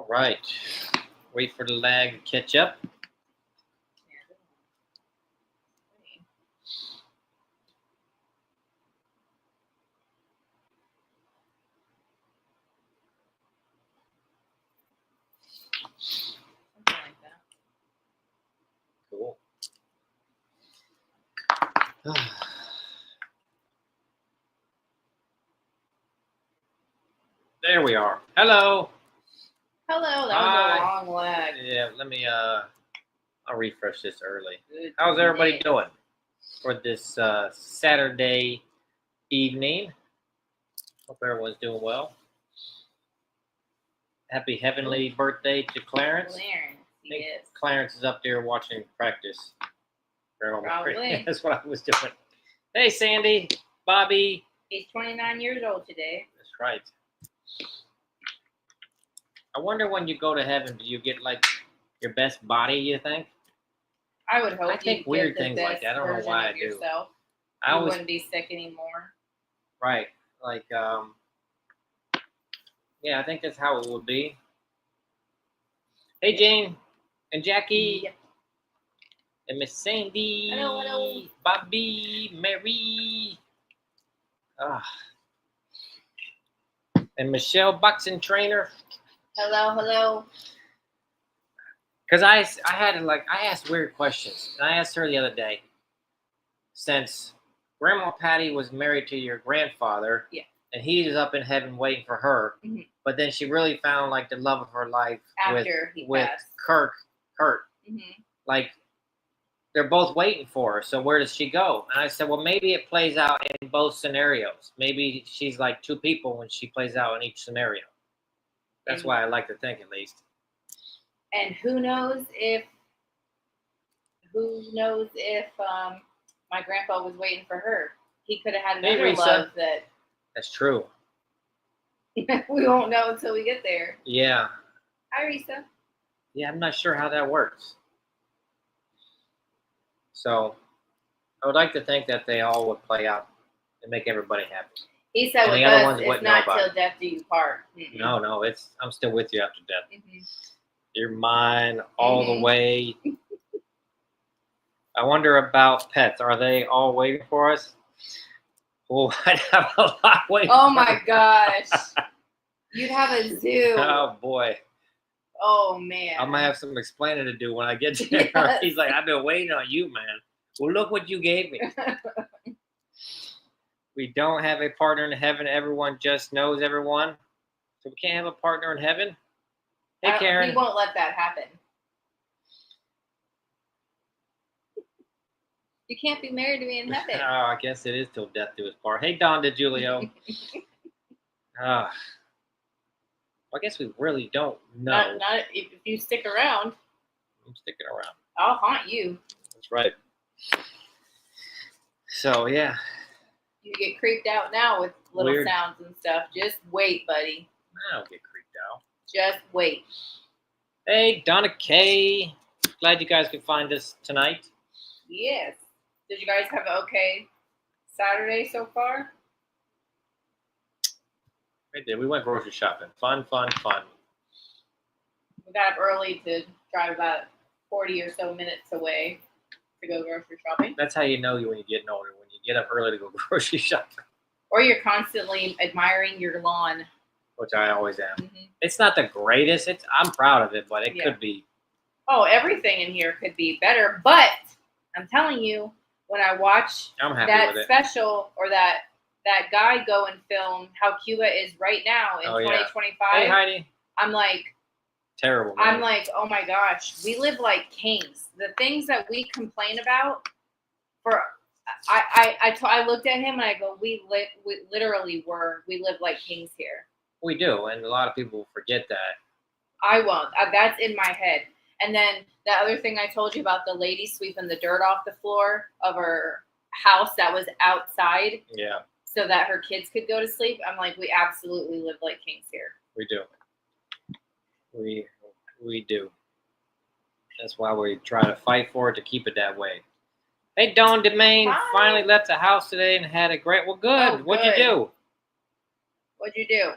right. Wait for the lag to catch up. Something like that. Cool. There we are. Hello. Hello, that was a long lag. Yeah, let me I'll refresh this early. Good How's everybody day. doing for this Saturday evening? Hope everyone's doing well. Happy heavenly birthday to Clarence. Clarence, I think yes. Clarence is up there watching practice. Probably. That's what I was doing. Hey, Sandy, Bobby. He's 29 years old today. That's right. I wonder when you go to heaven, do you get like your best body, you think? I would hope I think you'd weird get the things like best that. I don't know version why of I do. yourself. I You always, wouldn't be sick anymore. right, like, yeah, I think that's how it would be. Hey, Jane and Jackie. Yep. And Miss Sandy. Hello, hello. Bobby, Mary. And Michelle, boxing trainer. Hello, hello. Because I asked weird questions. And I asked her the other day, since Grandma Patty was married to your grandfather, Yeah. and he is up in heaven waiting for her, Mhm. but then she really found like the love of her life After he with passed. Kurt. Mm-hmm. Like, they're both waiting for her, so where does she go? And I said, well, maybe it plays out in both scenarios. Maybe she's like two people when she plays out in each scenario. That's why I like to think, at least. And who knows if my grandpa was waiting for her. He could have had Hey, another Risa. love that That's true. we won't know until we get there. Yeah. Hi, Risa. Yeah, I'm not sure how that works. So, I would like to think that they all would play out and make everybody happy. He said And with the other us, ones it's wouldn't know not about till it. death do you part. Mm-mm. No, I'm still with you after death. Mm-hmm. You're mine all Mhm. the way. I wonder about pets. Are they all waiting for us? Oh, I'd have a lot waiting Oh for my us. gosh. You'd have a zoo. Oh, boy. Oh, man. I'm going to have some explaining to do when I get there. Yes. He's like, I've been waiting on you, man. Well, look what you gave me. We don't have a partner in heaven. Everyone just knows everyone. So we can't have a partner in heaven? Hey, Karen. He won't let that happen. You can't be married to me in heaven. Oh, I guess it is till death do us part. Hey, Don DeJulio. I guess we really don't know. Not if you stick around. I'm sticking around. I'll haunt you. That's right. So, yeah. You get creeped out now with little Weird. sounds and stuff. Just wait, buddy. I don't get creeped out. Just wait. Hey, Donna K. Glad you guys could find us tonight. Yes. Did you guys have an okay Saturday so far? We did. We went grocery shopping. Fun. We got up early to drive about 40 or so minutes away to go grocery shopping. That's how you know you when you're getting older, when you get up early to go grocery shopping. Or you're constantly admiring your lawn. Which I always am. Mm-hmm. It's not the greatest. I'm proud of it, but it Yeah. could be. Oh, everything in here could be better. But I'm telling you, when I watch I'm happy that with it. special or that guy go and film how Cuba is right now in 2025, Hey, Heidi. I'm like, Terrible, man. I'm like, oh my gosh, we live like kings. The things that we complain about, I looked at him and I go, we live like kings here. We do, and a lot of people forget that. I won't. That's in my head. And then the other thing I told you about the lady sweeping the dirt off the floor of her house that was outside. Yeah. So that her kids could go to sleep. I'm like, we absolutely live like kings here. We do. We do. That's why we try to fight for it to keep it that way. Hey, Dawn DeMaine finally left the house today and had a great. Well, good. Oh, What'd you good. do? What'd you do?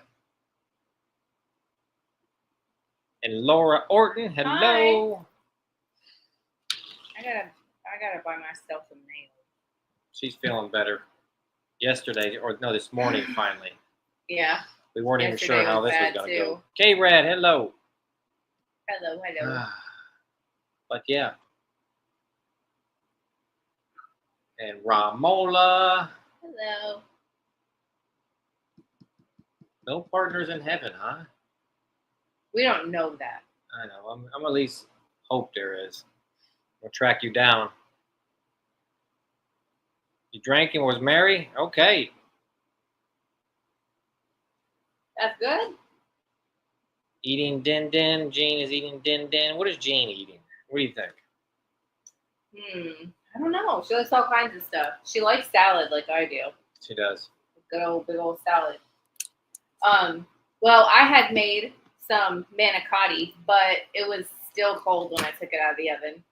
And Laura Orton, hello. I gotta buy myself some nails. She's feeling better. Yesterday, or no, this morning finally. Yeah. We weren't even sure how this was gonna go. K-Rad, hello. Hello. But yeah. And Ramola. Hello. No partners in heaven, huh? We don't know that. I know. I'm at least hope there is. We'll track you down. You drank and was merry? Okay. That's good. Eating din din. Jean is eating din din. What is Jean eating? What do you think? I don't know. She likes all kinds of stuff. She likes salad like I do. She does. Good old big old salad. Well, I had made some manicotti, but it was still cold when I took it out of the oven.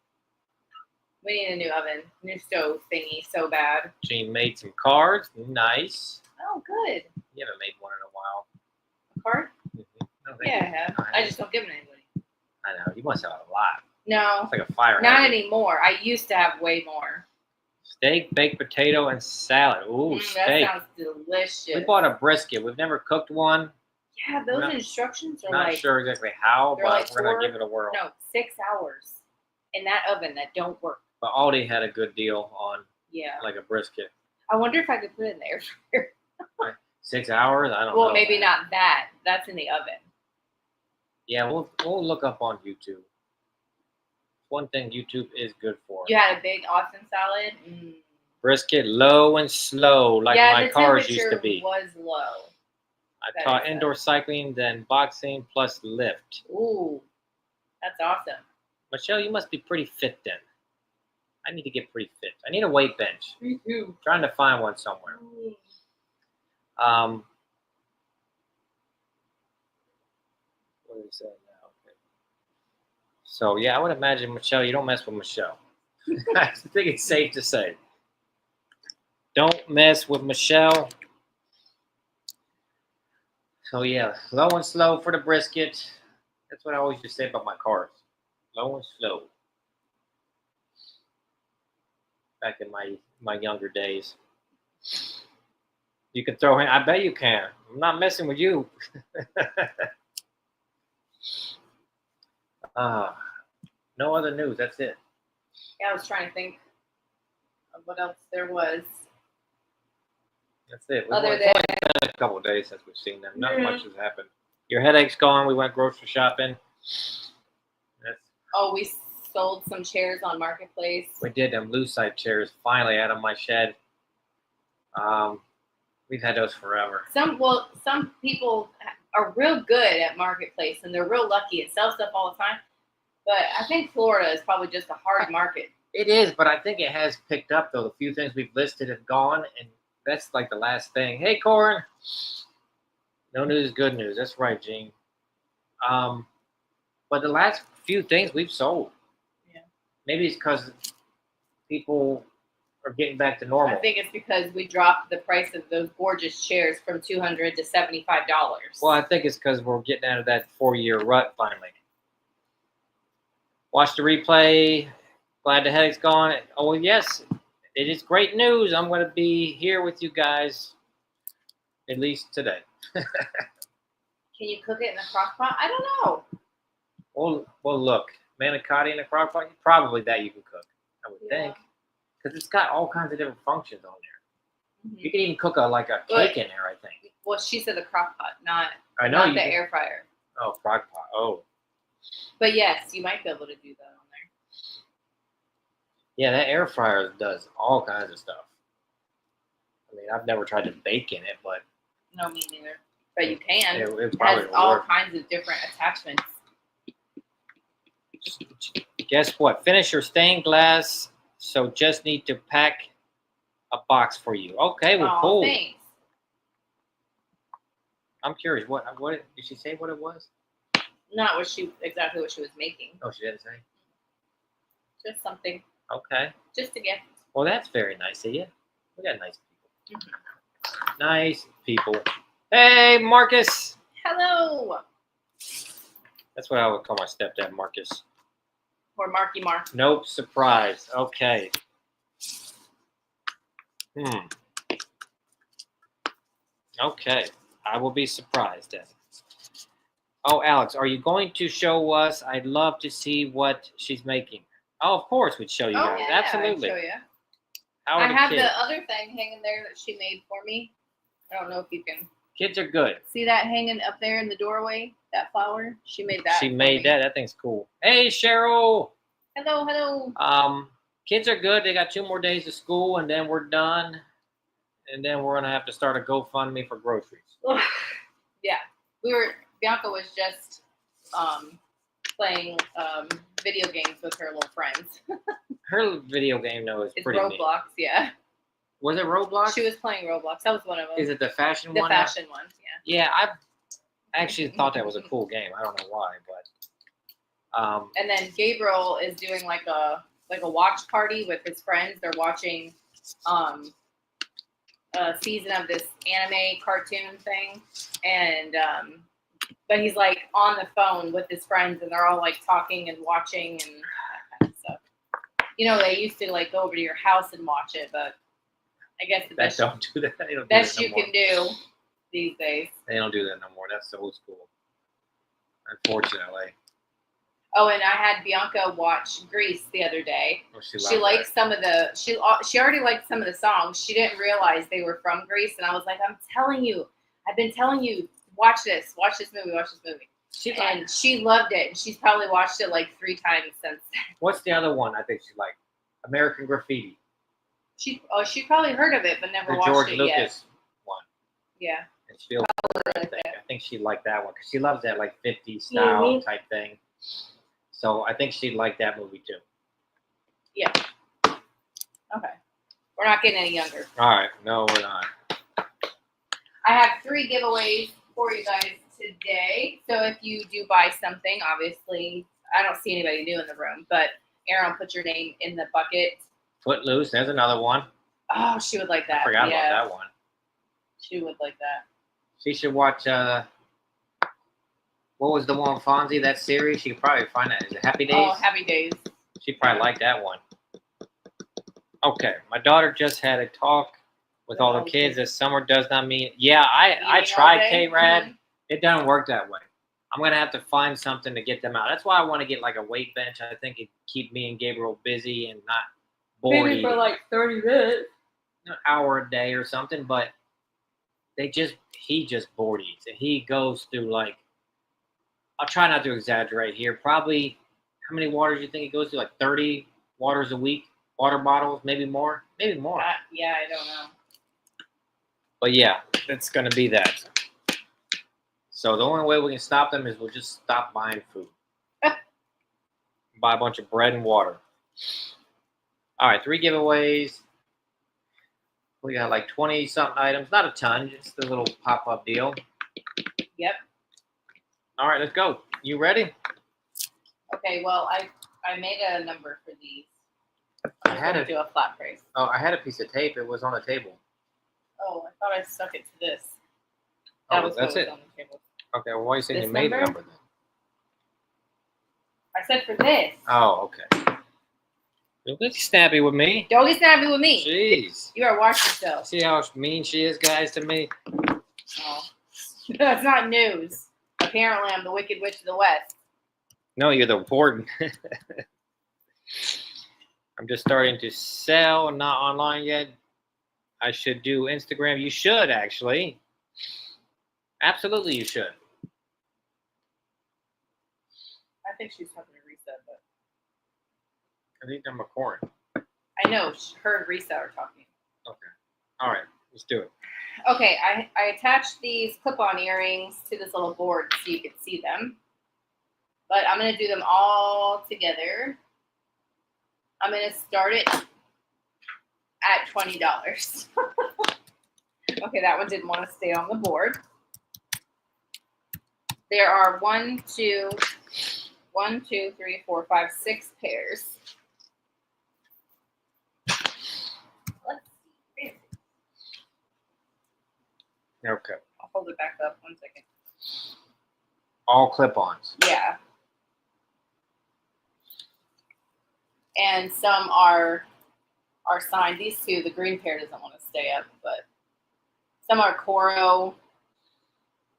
We need a new oven, new stove thingy, so bad. Jean made some cards. Nice. Oh, good. You haven't made one in a while. A card? Mm-hmm. Yeah, I have. I just don't give it to anybody. I know. You must have a lot. No. It's like a fire. Not anymore. I used to have way more. Steak, baked potato, and salad. Ooh, steak. That sounds delicious. We bought a brisket. We've never cooked one. Yeah, those instructions are not sure exactly how, but like we're going to give it a whirl. No, 6 hours in that oven that don't work. But Aldi had a good deal on like a brisket. I wonder if I could put it in there. 6 hours? I don't know. Well, maybe not that. That's in the oven. Yeah, we'll look up on YouTube. One thing YouTube is good for. You had a big Austin salad? Brisket low and slow, like my cars used to be. Was low. I taught indoor cycling, then boxing plus lift. Ooh, that's awesome. Michelle, you must be pretty fit then. I need to get pretty fit. I need a weight bench. Me too. Trying to find one somewhere. What is that now? Okay. So yeah, I would imagine Michelle, you don't mess with Michelle. I think it's safe to say. Don't mess with Michelle. So yeah, low and slow for the brisket. That's what I always used to say about my cars. Low and slow. Back in my younger days. You can throw in, I bet you can. I'm not messing with you. No other news, that's it. Yeah, I was trying to think of what else there was. That's it. It's only been a couple of days since we've seen them. Not much has happened. Your headache's gone. We went grocery shopping. We sold some chairs on Marketplace. We did them Lucite chairs finally out of my shed. We've had those forever. Some people are real good at Marketplace and they're real lucky and sell stuff all the time. But I think Florida is probably just a hard market. It is, but I think it has picked up though. The few things we've listed have gone, and that's like the last thing. Hey, Corin. No news is good news. That's right, Gene. But the last few things we've sold. Yeah. Maybe it's because people are getting back to normal. I think it's because we dropped the price of those gorgeous chairs from $200 to $75. Well, I think it's because we're getting out of that 4-year rut finally. Watch the replay. Glad the headache's gone. Oh, yes. It is great news. I'm going to be here with you guys at least today. Can you cook it in a crock pot? I don't know. Well, look. Manicotti in a crock pot? Probably that you can cook, I would think. Because it's got all kinds of different functions on there. Mm-hmm. You can even cook a cake in there, I think. Well, she said the crock pot, not the air fryer. Oh, crock pot. Oh. But yes, you might be able to do that on there. Yeah, that air fryer does all kinds of stuff. I mean, I've never tried to bake in it, but... No, me neither. But you can. It has all kinds of different attachments. Guess what? Finish your stained glass, so just need to pack a box for you. Okay, well, cool. Thanks. I'm curious. What did she say? What it was? Not exactly what she was making. Oh, she didn't say. Just something. Okay. Just a gift. Well, that's very nice of you. We got nice people. Mm-hmm. Nice people. Hey, Marcus. Hello. That's what I would call my stepdad, Marcus. Or Marky Mark. Nope, surprise. Okay. Okay, I will be surprised then. Oh, Alex, are you going to show us? I'd love to see what she's making. Oh, of course, we'd show you guys. Yeah, Absolutely. I'd show you. How I are have the kids? the other thing hanging there that she made for me. I don't know if you can Kids are good. see that hanging up there in the doorway. That flower. She made that. She made that. That thing's cool. Hey, Cheryl. Hello, hello. Kids are good. They got 2 more days of school, and then we're done. And then we're gonna have to start a GoFundMe for groceries. Yeah, Bianca was just playing video games with her little friends. Her video game though is It's pretty Roblox, neat. yeah. Was it Roblox? She was playing Roblox. That was one of them. Is it the fashion the one? fashion one? Yeah. Yeah, I actually thought that was a cool game. I don't know why, but And then Gabriel is doing like a watch party with his friends. They're watching a season of this anime cartoon thing, and but he's like on the phone with his friends, and they're all like talking and watching and that kind of stuff. You know, they used to like go over to your house and watch it, but I guess the best don't do that. They don't do best that no you more. can do these days. They don't do that no more. That's old school. Unfortunately. Oh, and I had Bianca watch Grease the other day. Oh, She liked some of the she already liked some of the songs. She didn't realize they were from Grease, and I was like, I've been telling you, watch this movie. She loved it. She's probably watched it like 3 times since. What's the other one I think she liked? American Graffiti. She probably heard of it, but never The watched George it Lucas yet. one. Yeah. And she'll I think she liked that one because she loves that like 50s style type thing. So I think she'd like that movie too. Yeah. Okay. We're not getting any younger. All right. No, we're not. I have 3 giveaways for you guys today. So if you do buy something, obviously, I don't see anybody new in the room, but Aaron, put your name in the bucket. Footloose. There's another one. Oh, she would like that. I forgot about that one. She would like that. She should watch. What was the one, Fonzie? That series. She could probably find that. Is it Happy Days? Oh, Happy Days. She'd probably like that one. Okay, my daughter just had a talk with all the kids that summer does not mean. Yeah, I tried K-Rad. Mm-hmm. It doesn't work that way. I'm gonna have to find something to get them out. That's why I want to get like a weight bench. I think it'd keep me and Gabriel busy and not bored. Maybe for like 30 minutes. An hour a day or something, but he just board eats. And he goes through like, I'll try not to exaggerate here. Probably, how many waters do you think he goes through? Like 30 waters a week? Water bottles? Maybe more? Maybe more. Yeah, I don't know. But yeah, it's going to be that. So the only way we can stop them is we'll just stop buying food. Buy a bunch of bread and water. All right, 3 giveaways. We got like 20-something items. Not a ton, just a little pop-up deal. Yep. All right, let's go. You ready? Okay, well, I made a number for these. I had to do a flat price. Oh, I had a piece of tape. It was on the table. Oh, I thought I stuck it to this. That was that's it. on the table. Okay, well, why are you saying This you made number? the number then? I said for this. Oh, okay. Don't get snappy with me. Don't get snappy with me. Jeez. You better watch yourself. See how mean she is, guys, to me? Oh. That's not news. Apparently, I'm the Wicked Witch of the West. No, you're the warden. I'm just starting to sell, not online yet. I should do Instagram. You should, actually. Absolutely, you should. I think she's talking to Risa, but I think I'm recording. I know her and Risa are talking. Okay. All right. Let's do it. Okay, I attached these clip-on earrings to this little board so you can see them. But I'm going to do them all together. I'm going to start it at $20. Okay, that one didn't want to stay on the board. There are 6 pairs. Let's see. Okay. I'll hold it back up 1 second. All clip-ons. Yeah. and some are signed. These two, the green pair doesn't want to stay up, but some are Coro.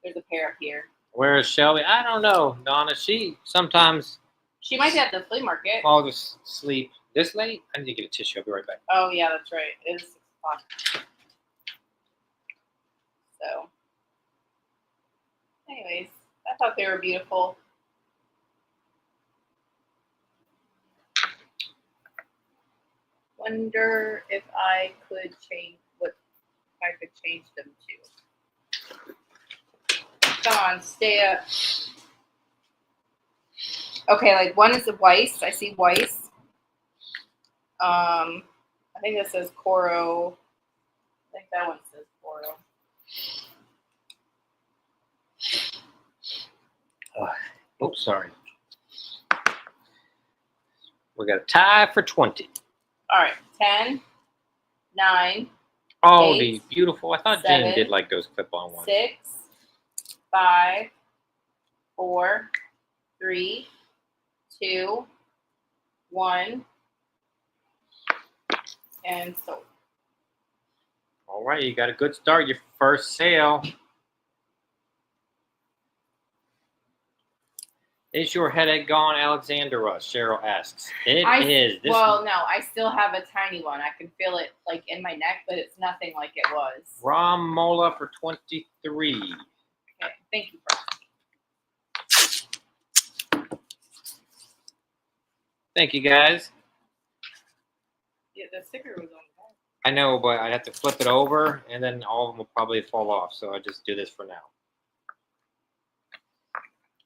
There's a pair up here. Where is Shelby? I don't know, Donna. She sometimes She might be at the flea market. falls asleep this late. I need to get a tissue. I'll be right back. Oh yeah, that's right. It is 6 o'clock. So, anyways, I thought they were beautiful. Wonder if I could change what I could change them to. Come on, stay up. Okay, like one is a Weiss. I see Weiss. I think this says Coro. I think that one says Coro. Oops, sorry. We got a tie for 20. All right, 10, 9, Oh, 8, these beautiful. I thought 7, Jane did like those clip-on ones. 6, 5, 4, 3, 2, 1, and sold. All right, you got a good start. Your first sale. Is your headache gone, Alexandra? Cheryl asks. It is. Well, no, I still have a tiny one. I can feel it like in my neck, but it's nothing like it was. Ram Mola for 23. Okay, thank you for asking. Thank you, guys. Yeah, the sticker was on the back. I know, but I have to flip it over, and then all of them will probably fall off. So I just do this for now.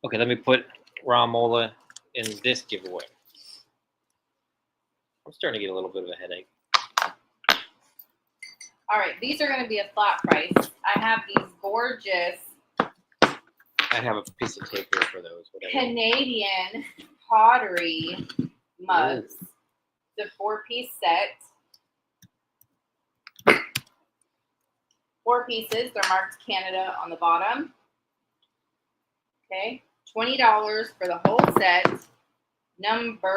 Okay, let me put Ramola in this giveaway. I'm starting to get a little bit of a headache. All right, these are going to be a flat price. I have these gorgeous I have a piece of tape here for those. Whatever. Canadian pottery mugs. The 4-piece set. 4 pieces. They're marked Canada on the bottom. Okay, $20 for the whole set. Number,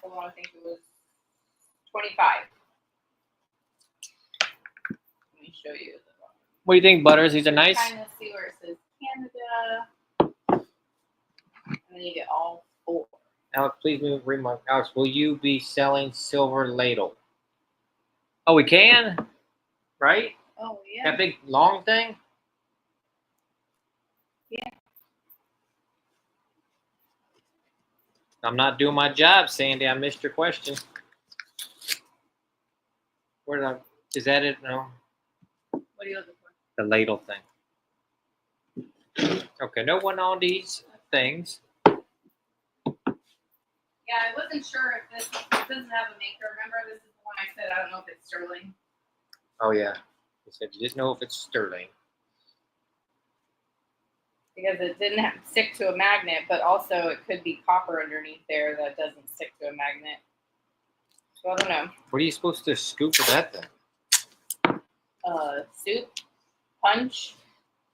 hold on, I think it was 25. Let me show you. What do you think, Butters? These are nice? Kind of see where it says Canada. And then you get all 4. Alex, please remark. Alex, will you be selling silver ladle? Oh, we can? Right? Oh, yeah. That big long thing? Yeah. I'm not doing my job, Sandy. I missed your question. Where did I? Is that it? No. What are you looking for? The ladle thing. Okay, no one on these things. Yeah, I wasn't sure if this doesn't have a maker. Remember, this is the one I said I don't know if it's sterling. Oh, yeah. You said you didn't know if it's sterling. Because it didn't stick to a magnet, but also it could be copper underneath there that doesn't stick to a magnet. So I don't know. What are you supposed to scoop with that thing? Soup, punch,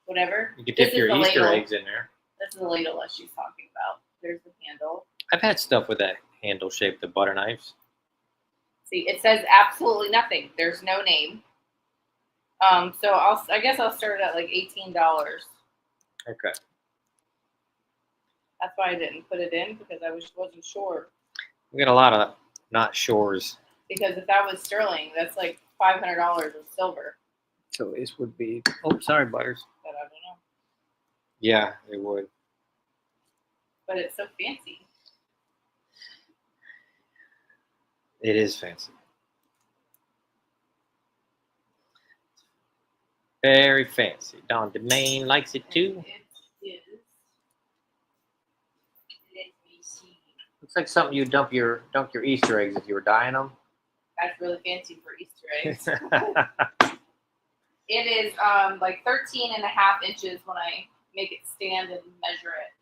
whatever. You could dip your Easter ladle. eggs in there. This is the ladle that she's talking about. There's the handle. I've had stuff with that handle shaped of butter knives. See, it says absolutely nothing. There's no name. So I guess I'll start at like $18. Okay. That's why I didn't put it in because I wasn't sure. We got a lot of not shores. Because if that was sterling, that's like $500 of silver. So this would be. Oh, sorry, Butters. But I don't know. Yeah, it would. But it's so fancy. It is fancy. Very fancy. Don Domain likes it too. It is. Let me see. Looks like something you dunk your Easter eggs if you were dyeing them. That's really fancy for Easter eggs. It is like 13 and a half inches when I make it stand and measure it.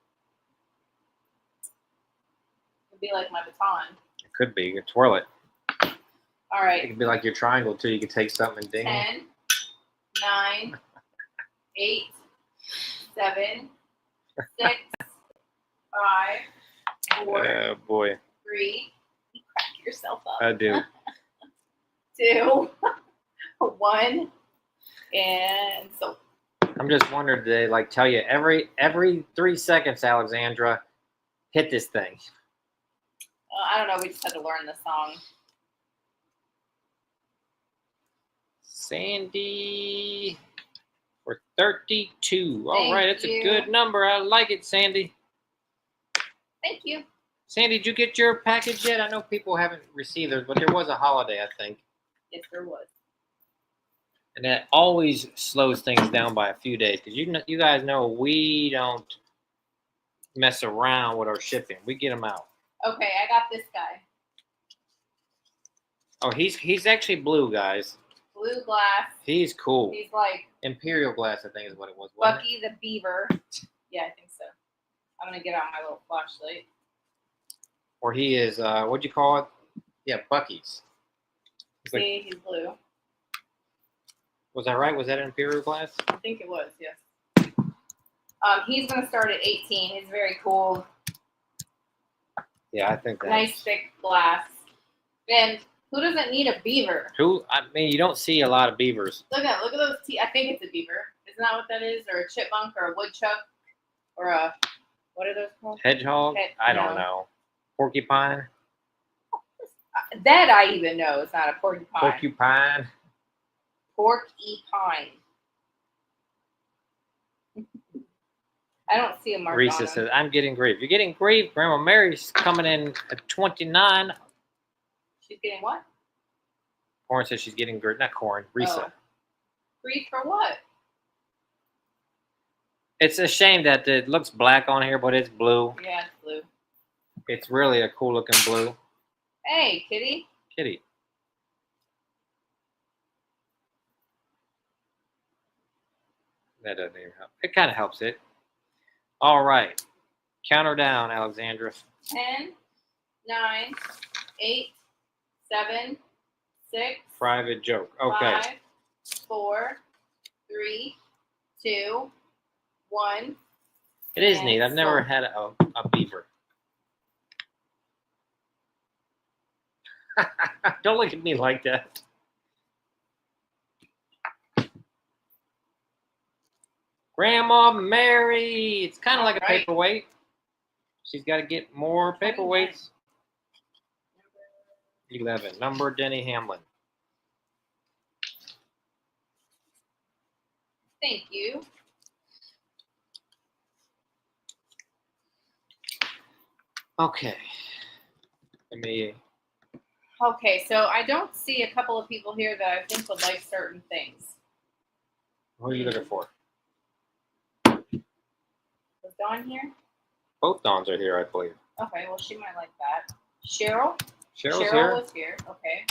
It'd be like my baton. It could be. You could twirl it. All It right. could be like your triangle too. You could take something and ding. 10, 9, 8, 7, 6, 5, 4, Oh boy. 3. yourself up. I do. 2, 1, and so. I'm just wondering, do they like tell you every 3 seconds, Alexandra, hit this thing? I don't know. We just had to learn the song. Sandy for 32. All Thank right, that's you. a good number. I like it, Sandy. Thank you. Sandy, did you get your package yet? I know people haven't received theirs, but there was a holiday, I think. Yes, there was. And that always slows things down by a few days because you guys know we don't mess around with our shipping. We get them out. Okay, I got this guy. Oh, he's actually blue, guys. Blue glass. He's cool. He's like Imperial glass, I think is what it was. Wasn't Bucky the Beaver. Yeah, I think so. I'm gonna get out my little flashlight. Or he is what'd you call it? Yeah, Bucky's. See, he's blue. Was that right? Was that an Imperial glass? I think it was, yes. He's gonna start at 18. He's very cool. Yeah, I think that. Nice thick glass. And who doesn't need a beaver? I mean, you don't see a lot of beavers. Look at those teeth. I think it's a beaver. Isn't that what that is? Or a chipmunk or a woodchuck? Or a, what are those called? Hedgehog? I don't know. Porcupine? That I even know. It's not a porcupine. Porcupine? Porcupine. I don't see a mark Risa on him. says, I'm getting grief. You're getting grief. Grandma Mary's coming in at 29. She's getting what? Corin says she's getting grief. Not Corin. Risa. Oh. Grief for what? It's a shame that it looks black on here, but it's blue. Yeah, it's blue. It's really a cool looking blue. Hey, kitty. Kitty. That doesn't even help. It kind of helps it. All right. Count her down, Alexandra. 10, 9, 8, 7, 6. Private joke. Okay. 5, 4, 3, 2, 1. It is neat. I've never had a beaver. Don't look at me like that. Grandma Mary. It's kind of like a paperweight. She's got to get more paperweights. 11. Number Denny Hamlin. Thank you. Okay. Let me. Okay, so I don't see a couple of people here that I think would like certain things. What are you looking for? Was Dawn here? Both Dawns are here, I believe. Okay, well, she might like that. Cheryl? Cheryl's Cheryl here. was here. Okay.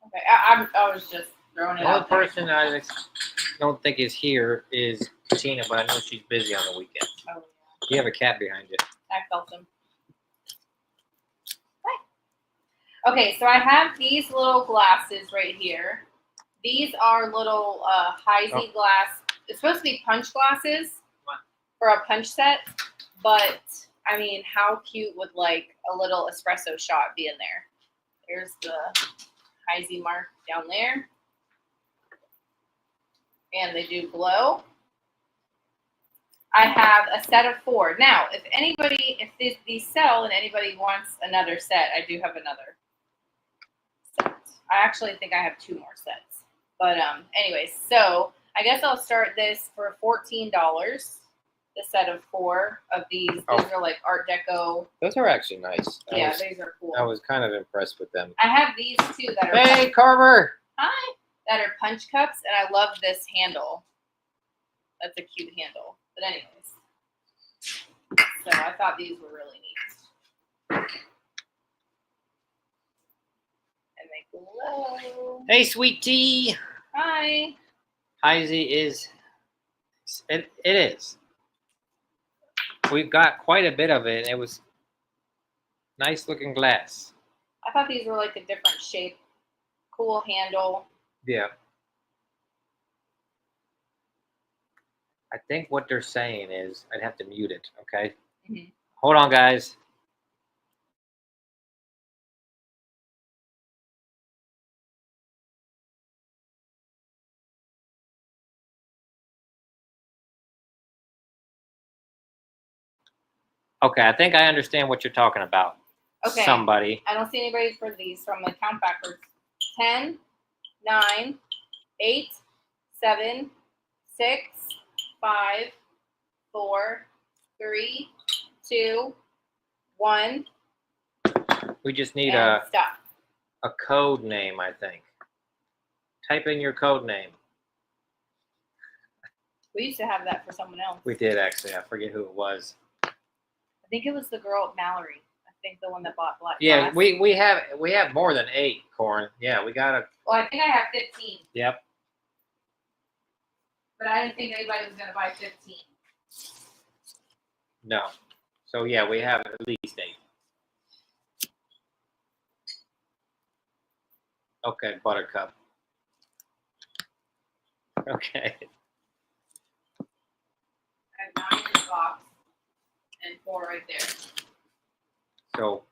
Okay, I was just throwing it The only out there. person I don't think is here is Tina, but I know she's busy on the weekend. Oh, You have a cat behind you. I felt them. Okay, so I have these little glasses right here. These are little Heisey glass. It's supposed to be punch glasses for a punch set, but I mean, how cute would like a little espresso shot be in there? There's the Heisey mark down there. And they do glow. I have a set of 4. Now, if these sell and anybody wants another set, I do have another set. I actually think I have 2 more sets. But anyways, so I guess I'll start this for $14. The set of 4 of these. These are like Art Deco. Those are actually nice. Yeah, these are cool. I was kind of impressed with them. I have these too that are. Hey, Carver! Hi! That are punch cups, and I love this handle. That's a cute handle. But anyways, so I thought these were really neat. And they glow. Hey, sweet tea! Hi! Heisey is. It is. We've got quite a bit of it. It was nice looking glass. I thought these were like a different shape. Cool handle. Yeah. I think what they're saying is I'd have to mute it, okay? Mm-hmm. Hold on, guys. Okay, I think I understand what you're talking about. Okay. Somebody. I don't see anybody for these, so I'm going to count backwards. 10, 9, 8, 7, 6, 5, 4, 3, 2, 1. We just need and stop. a code name, I think. Type in your code name. We used to have that for someone else. We did actually. I forget who it was. I think it was the girl Mallory. I think the one that bought black. Yeah, glass. we have more than 8, Corin. Yeah, we got a. Well, I think I have 15. Yep. But I didn't think anybody was going to buy 15. No. So yeah, we have at least 8. Okay, Buttercup. Okay. I have 9 in the box and 4 right there. So.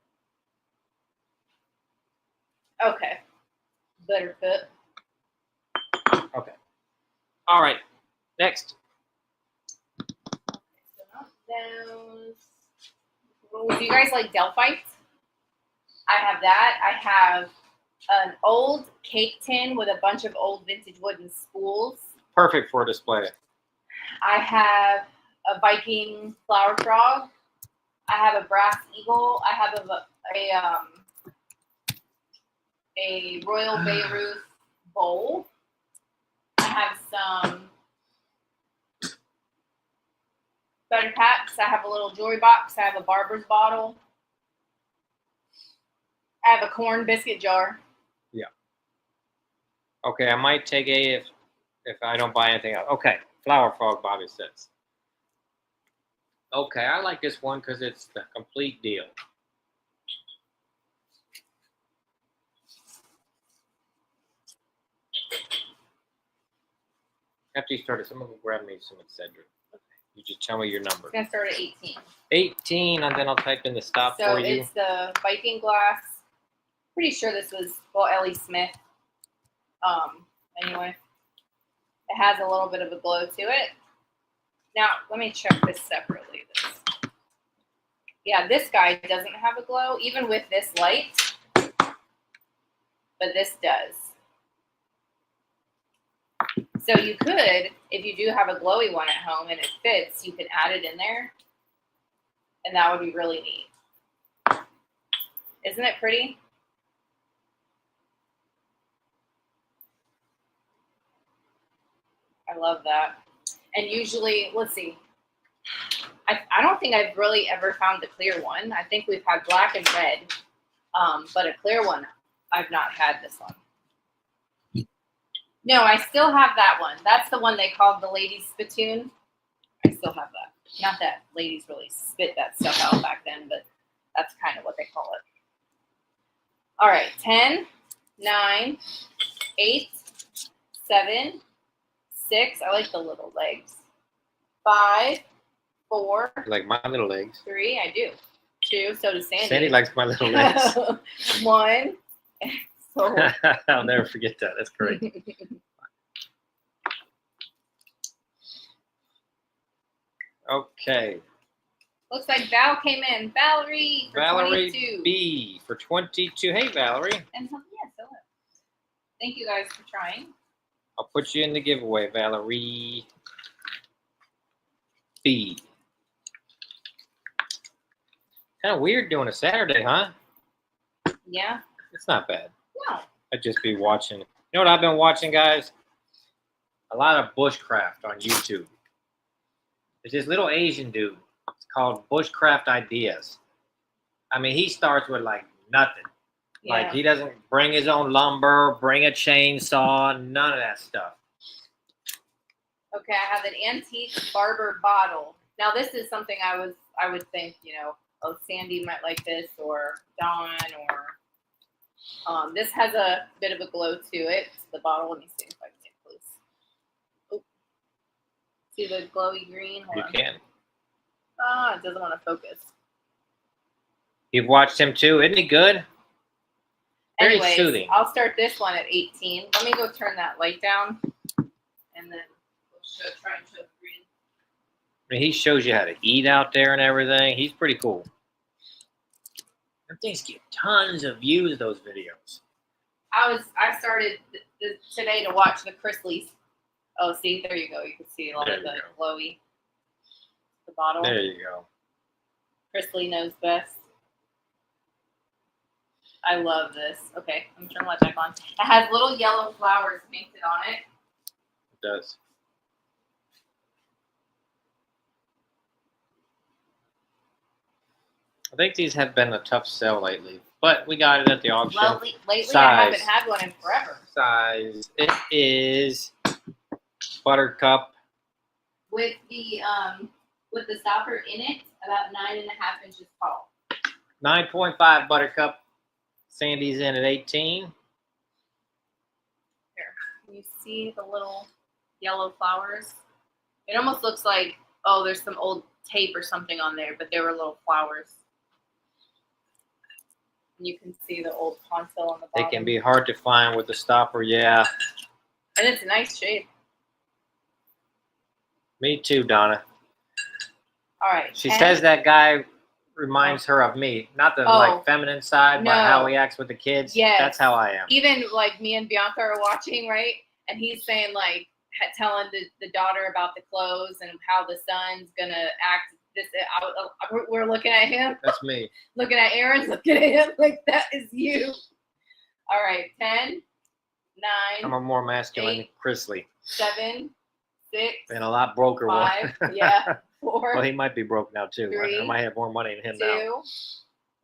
Okay. Butterfoot. Okay. All right. Next. Okay, so not those. Do you guys like Delite? I have that. I have an old cake tin with a bunch of old vintage wooden spools. Perfect for display. I have a Viking flower frog. I have a brass eagle. I have a Royal Beirut bowl. I have some butter packs. I have a little jewelry box. I have a barber's bottle. I have a corn biscuit jar. Yeah. Okay, I might take A if I don't buy anything else. Okay, flower frog, Bobby says. Okay, I like this one because it's the complete deal. After you started, someone will grab me some Excedrin. Okay. You just tell me your number. It's going to start at 18. 18, and then I'll type in the stop So for you. it's the Viking glass. Pretty sure this was, well, Ellie Smith. Anyway, it has a little bit of a glow to it. Now, let me check this separately. Yeah, this guy doesn't have a glow, even with this light, but this does. So you could, if you do have a glowy one at home and it fits, you can add it in there, and that would be really neat. Isn't it pretty? I love that. And usually, let's see. I don't think I've really ever found the clear one. I think we've had black and red, but a clear one, I've not had this one. No, I still have that one. That's the one they called the ladies' spittoon. I still have that. Not that ladies really spit that stuff out back then, but that's kind of what they call it. All right, 10, 9, 8, 7, 6. I like the little legs. 5, 4. Like my little legs. 3. I do. 2. So does Sandy. Sandy likes my little legs. 1. So. I'll never forget that. That's great. Okay. Looks like Val came in. Valerie for Valerie 22. B for 22. Hey, Valerie. And yes, hello. Thank you guys for trying. I'll put you in the giveaway, Valerie B. Kind of weird doing a Saturday, huh? Yeah. It's not bad. No. I'd just be watching. You know what I've been watching, guys? A lot of bushcraft on YouTube. There's this little Asian dude. It's called Bushcraft Ideas. I mean, he starts with like nothing. Yeah. Like he doesn't bring his own lumber, bring a chainsaw, none of that stuff. Okay, I have an antique barber bottle. Now this is something I would think, you know, oh, Sandy might like this, or Dawn, or this has a bit of a glow to it. The bottle, let me see if I can get close. Oh. See the glowy green? Hold on. Can. It doesn't want to focus. You've watched him too, isn't he good? Very Anyways, soothing. I'll start this one at 18. Let me go turn that light down, and then we'll try and show the green. I mean, he shows you how to eat out there and everything. He's pretty cool. Them things get tons of views, those videos. I started today to watch the Chrisleys. Oh, see, there you go. You can see a lot of the glowy, the bottle. There you go. Chrisley knows best. I love this. Okay, I'm turning my back on. It has little yellow flowers painted on it. It does. I think these have been a tough sell lately, but we got it at the auction. Well, lately Size. I haven't had one in forever. Size. It is Buttercup. With the stopper in it, about 9.5 inches tall. 9.5 Buttercup. Sandy's in at 18. Here, can you see the little yellow flowers? It almost looks like, oh, there's some old tape or something on there, but there were little flowers. And you can see the old console on the bottom. They can be hard to find with the stopper, yeah. And it's a nice shape. Me too, Donna. All right. She says that guy reminds her of me. Not the like feminine side, but how he acts with the kids. Yes. That's how I am. Even like me and Bianca are watching, right? And he's saying like, telling the daughter about the clothes and how the son's gonna act. We're looking at him. That's me. Looking at Aaron, looking at him like that is you. All right, 10, 9. I'm a more masculine 8, Chrisley. 7, 6. And a lot broker 5. one. Yeah. 4. Well, he might be broke now too. 3, I might have more money than him 2, now.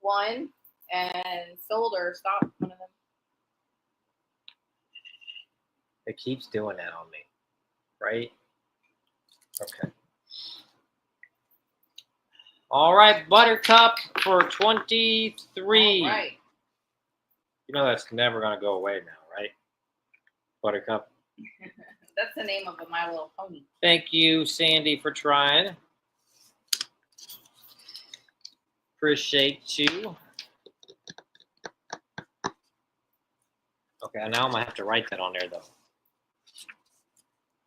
1, and sold or stopped one of them. It keeps doing that on me, right? Okay. All right, Buttercup for 23. All right. You know that's never gonna go away now, right? Buttercup. That's the name of a My Little Pony. Thank you, Sandy, for trying. Appreciate you. Okay, now I'm gonna have to write that on there though.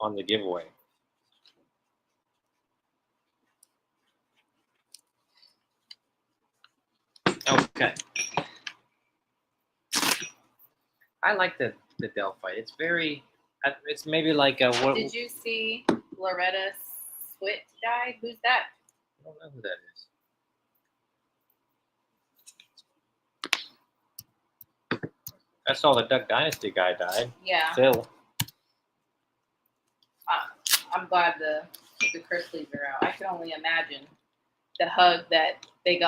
On the giveaway. Okay. I like the Delphi. It's very. It's maybe like a. What, Did you see Loretta Swit died? Who's that? I don't know who that is. I saw the Duck Dynasty guy died. Yeah. Phil. I'm glad the Chrisleys are out. I can only imagine the hug that they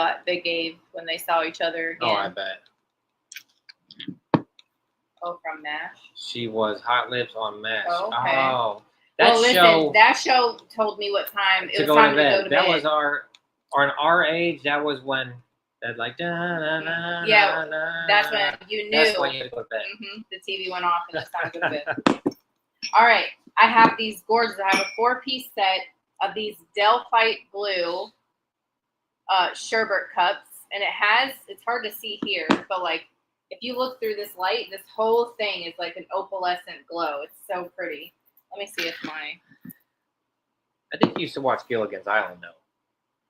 gave when they saw each other again. Oh, I bet. Oh, from MASH. She was Hot Lips on MASH. Oh, okay. Oh, that show told me what time it was time to go to bed. That was our age. That was when that like yeah. That's when you knew. That's when you had to go to bed. Mm-hmm, the TV went off and it's time to go to bed. All right, I have these gorgeous. I have a 4-piece set of these Delite blue sherbet cups, and it's hard to see here, but like if you look through this light, this whole thing is like an opalescent glow. It's so pretty. Let me see if I think you used to watch Gilligan's Island though.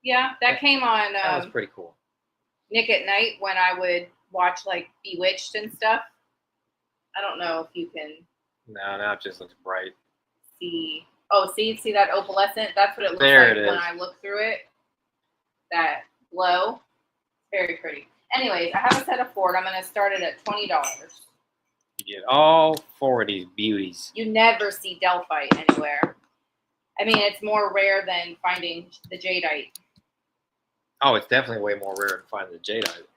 Yeah, that came on. That was pretty cool. Nick at Night when I would watch like Bewitched and stuff. I don't know if you can. No, now it just looks bright. See that opalescent? That's what it looks there like it when I look through it. That glow. Very pretty. Anyways, I have a set of 4. I'm going to start it at $20. You get all 4 of these beauties. You never see Delphi anywhere. I mean, it's more rare than finding the jadeite. Oh, it's definitely way more rare to find the jadeite.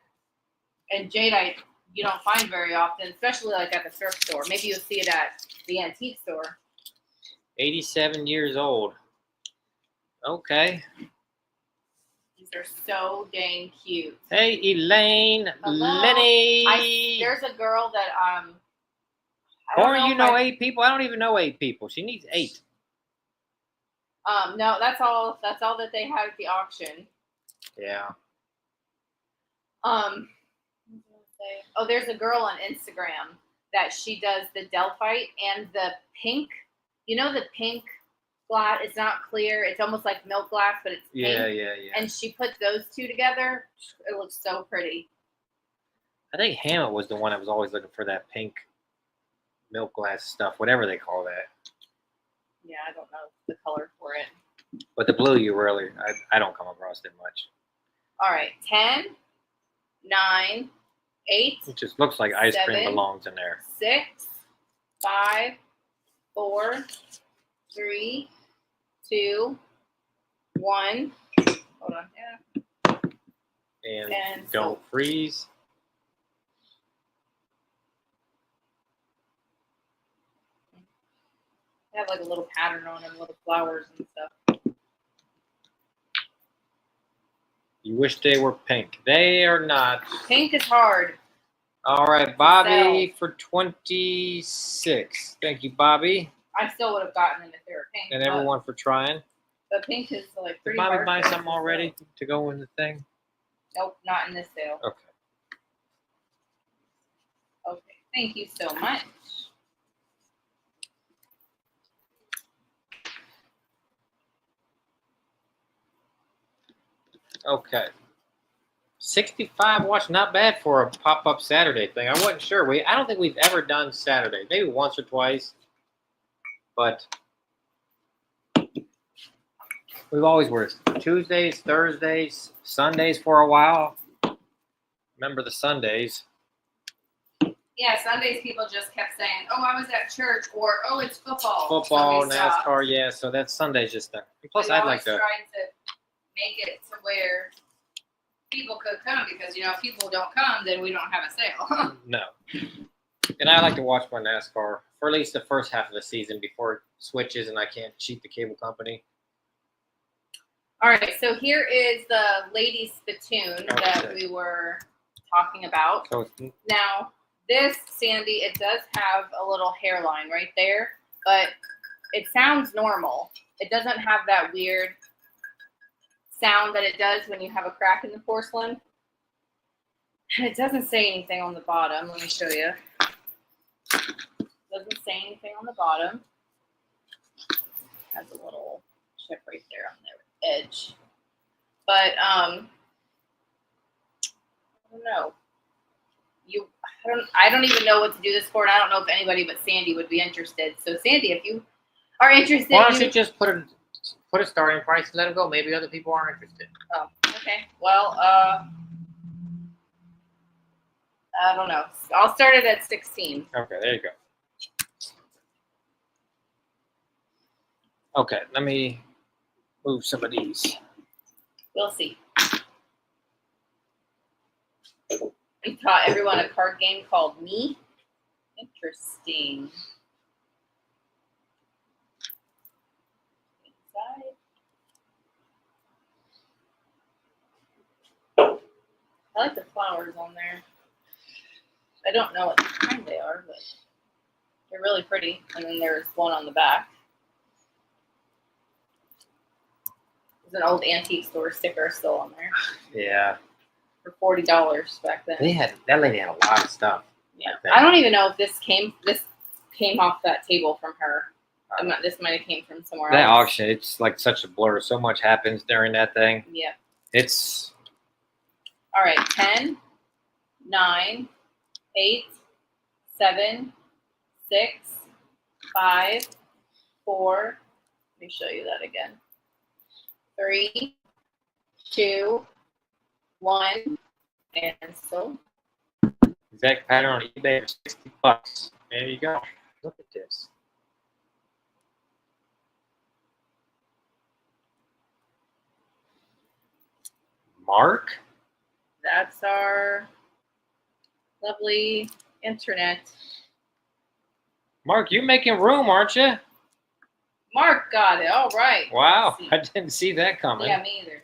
And jadeite you don't find very often, especially like at the thrift store. Maybe you'll see it at the antique store. 87 years old. Okay. These are so dang cute. Hey, Elaine. Hello. Lenny. There's a girl that Or you know 8 people? I don't even know 8 people. She needs 8. No, that's all that they had at the auction. Yeah. Oh, there's a girl on Instagram that she does the Delphi and the pink. You know the pink glass. It's not clear. It's almost like milk glass, but it's pink. Yeah. And she put those two together. It looks so pretty. I think Hannah was the one that was always looking for that pink milk glass stuff, whatever they call that. Yeah, I don't know the color for it. But the blue, I don't come across it much. All right, 10, 9, 8. It just looks like ice cream 7, belongs in there. 6, 5, 4, 3, 2, 1. Hold on. Yeah. And don't freeze. They have like a little pattern on them, little flowers and stuff. You wish they were pink. They are not. Pink is hard. All right, Bobby for 26. Thank you, Bobby. I still would have gotten them if they were pink. And everyone for trying. But pink is like pretty Did Bobby hard. buy something already to go in the thing? Nope, not in this sale. Okay. Okay, thank you so much. Okay. 65 watch, not bad for a pop-up Saturday thing. I wasn't sure. I don't think we've ever done Saturday. Maybe once or twice. But we've always worked Tuesdays, Thursdays, Sundays for a while. Remember the Sundays. Yeah, Sundays people just kept saying, "Oh, I was at church," or "Oh, it's football." Football, So we stopped. NASCAR, yeah. So that's Sundays just there. Plus, We I'd always like to. tried to make it to where people could come because if people don't come, then we don't have a sale. No. And I like to watch my NASCAR for at least the first half of the season before it switches and I can't cheat the cable company. All right, so here is the lady spittoon that we were talking about. So Now, this, Sandy, it does have a little hairline right there, but it sounds normal. It doesn't have that weird sound that it does when you have a crack in the porcelain. And it doesn't say anything on the bottom. Let me show you. It doesn't say anything on the bottom. It has a little chip right there on the edge. But I don't know. I don't even know what to do this for, and I don't know if anybody but Sandy would be interested. So Sandy, if you are interested, why don't you just put a starting price and let them go? Maybe other people aren't interested. Oh, okay. Well, I don't know. I'll start it at 16. Okay, there you go. Okay, let me move some of these. We'll see. We taught everyone a card game called Me. Interesting. Inside. I like the flowers on there. I don't know what kind they are, but they're really pretty. And then there's one on the back. There's an old antique store sticker still on there. Yeah. For $40 back then. That lady had a lot of stuff. Yeah. I don't even know if this came off that table from her. This might have came from somewhere that else. auction, it's like such a blur. So much happens during that thing. Yeah. It's all right. 10, 9, 8, 7, 6, 5, 4. Let me show you that again. 3, 2, 1, cancel. exact pattern on eBay for $60. There you go. Look at this. Mark? That's our lovely internet. Mark, you're making room, aren't you? Mark got it. All right. Wow, I didn't see that coming. Yeah, me either.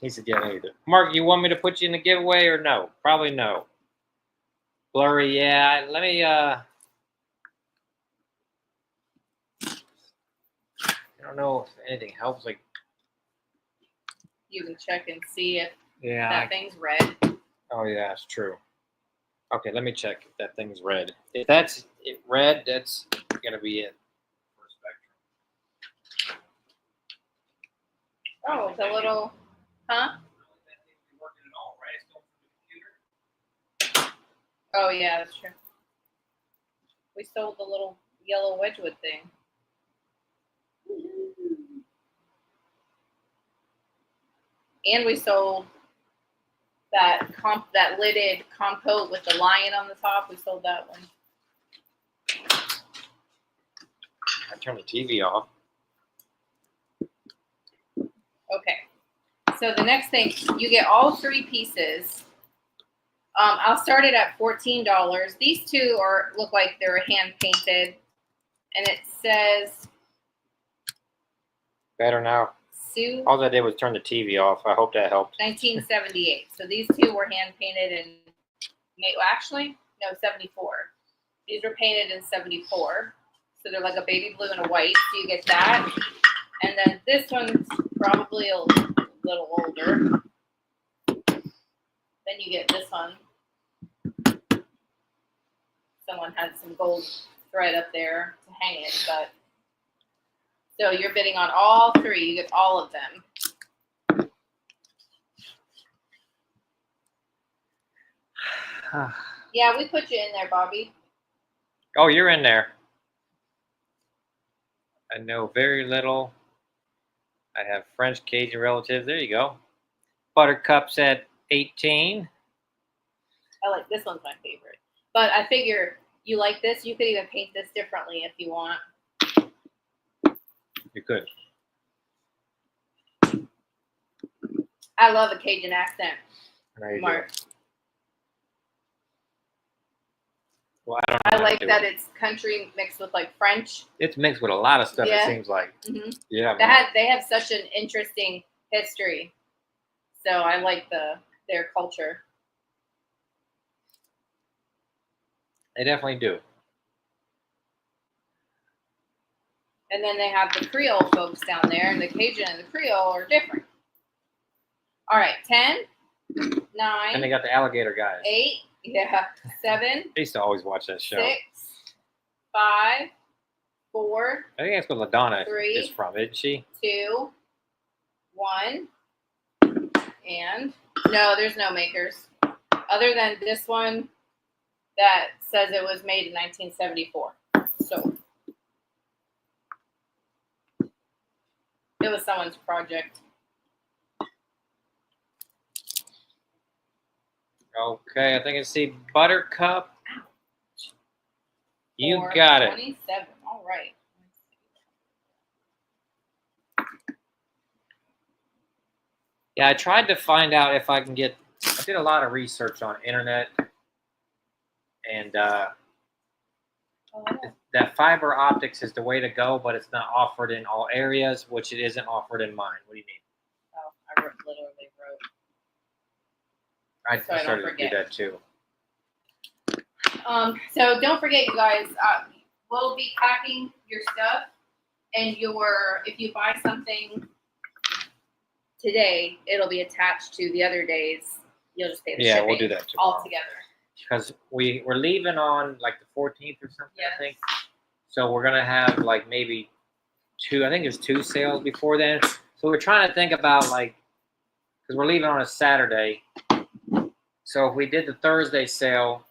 He said, yeah, me either. Mark, you want me to put you in the giveaway or no? Probably no. Blurry, yeah. Let me, I don't know if anything helps. Like, You can check and see if yeah. that thing's red. Oh, yeah, it's true. Okay, let me check if that thing's red. If that's red, that's going to be it for Spectrum. Oh, the little, huh? Oh yeah, that's true. We sold the little yellow Wedgwood thing. And we sold that lidded compote with the lion on the top. We sold that one. I turned the TV off. Okay. So the next thing, you get all 3 pieces. I'll start it at $14. These 2 look like they're hand painted, and it says Better now. Sue. All I did was turn the TV off. I hope that helped. 1978. So these 2 were hand painted in, well, actually, no, 74. These were painted in 74. So they're like a baby blue and a white. So you get that. And then this one's probably a little older. Then you get this one. Someone had some gold thread up there to hang it, but so you're bidding on all 3. You get all of them. Yeah, we put you in there, Bobby. Oh, you're in there. I know very little. I have French Cajun relatives. There you go. Buttercup's at 18. I like this one's my favorite. But I figure you like this, you could even paint this differently if you want. You could. I love a Cajun accent, Mark. Well, I don't know. I like that it's country mixed with like French. It's mixed with a lot of stuff. Yeah. It seems like. Mm-hmm. Yeah. They have such an interesting history, so I like their culture. They definitely do. And then they have the Creole folks down there, and the Cajun and the Creole are different. All right, 10, 9. And they got the alligator guys. 8, yeah, 7. I used to always watch that show. 6, 5, 4. I think that's what LaDonna 3 is from, isn't she? 2, 1, and no, there's no makers other than this one that says it was made in 1974. So it was someone's project. Okay, I think I see Buttercup. You got it. 27. All right. Yeah, I tried to find out if I can get. I did a lot of research on internet, and that fiber optics is the way to go, but it's not offered in all areas, which it isn't offered in mine. What do you mean? Oh, I literally wrote. I So I started don't to do forget. that too. So don't forget, you guys. We'll be packing your stuff, and if you buy something today, it'll be attached to the other days. You'll just pay the shipping. Yeah, we'll do that tomorrow. All together. Because we're leaving on like the 14th or something, Yes. I think. So we're gonna have like maybe 2. I think there's 2 sales before then. So we're trying to think about like, because we're leaving on a Saturday. So if we did the Thursday sale,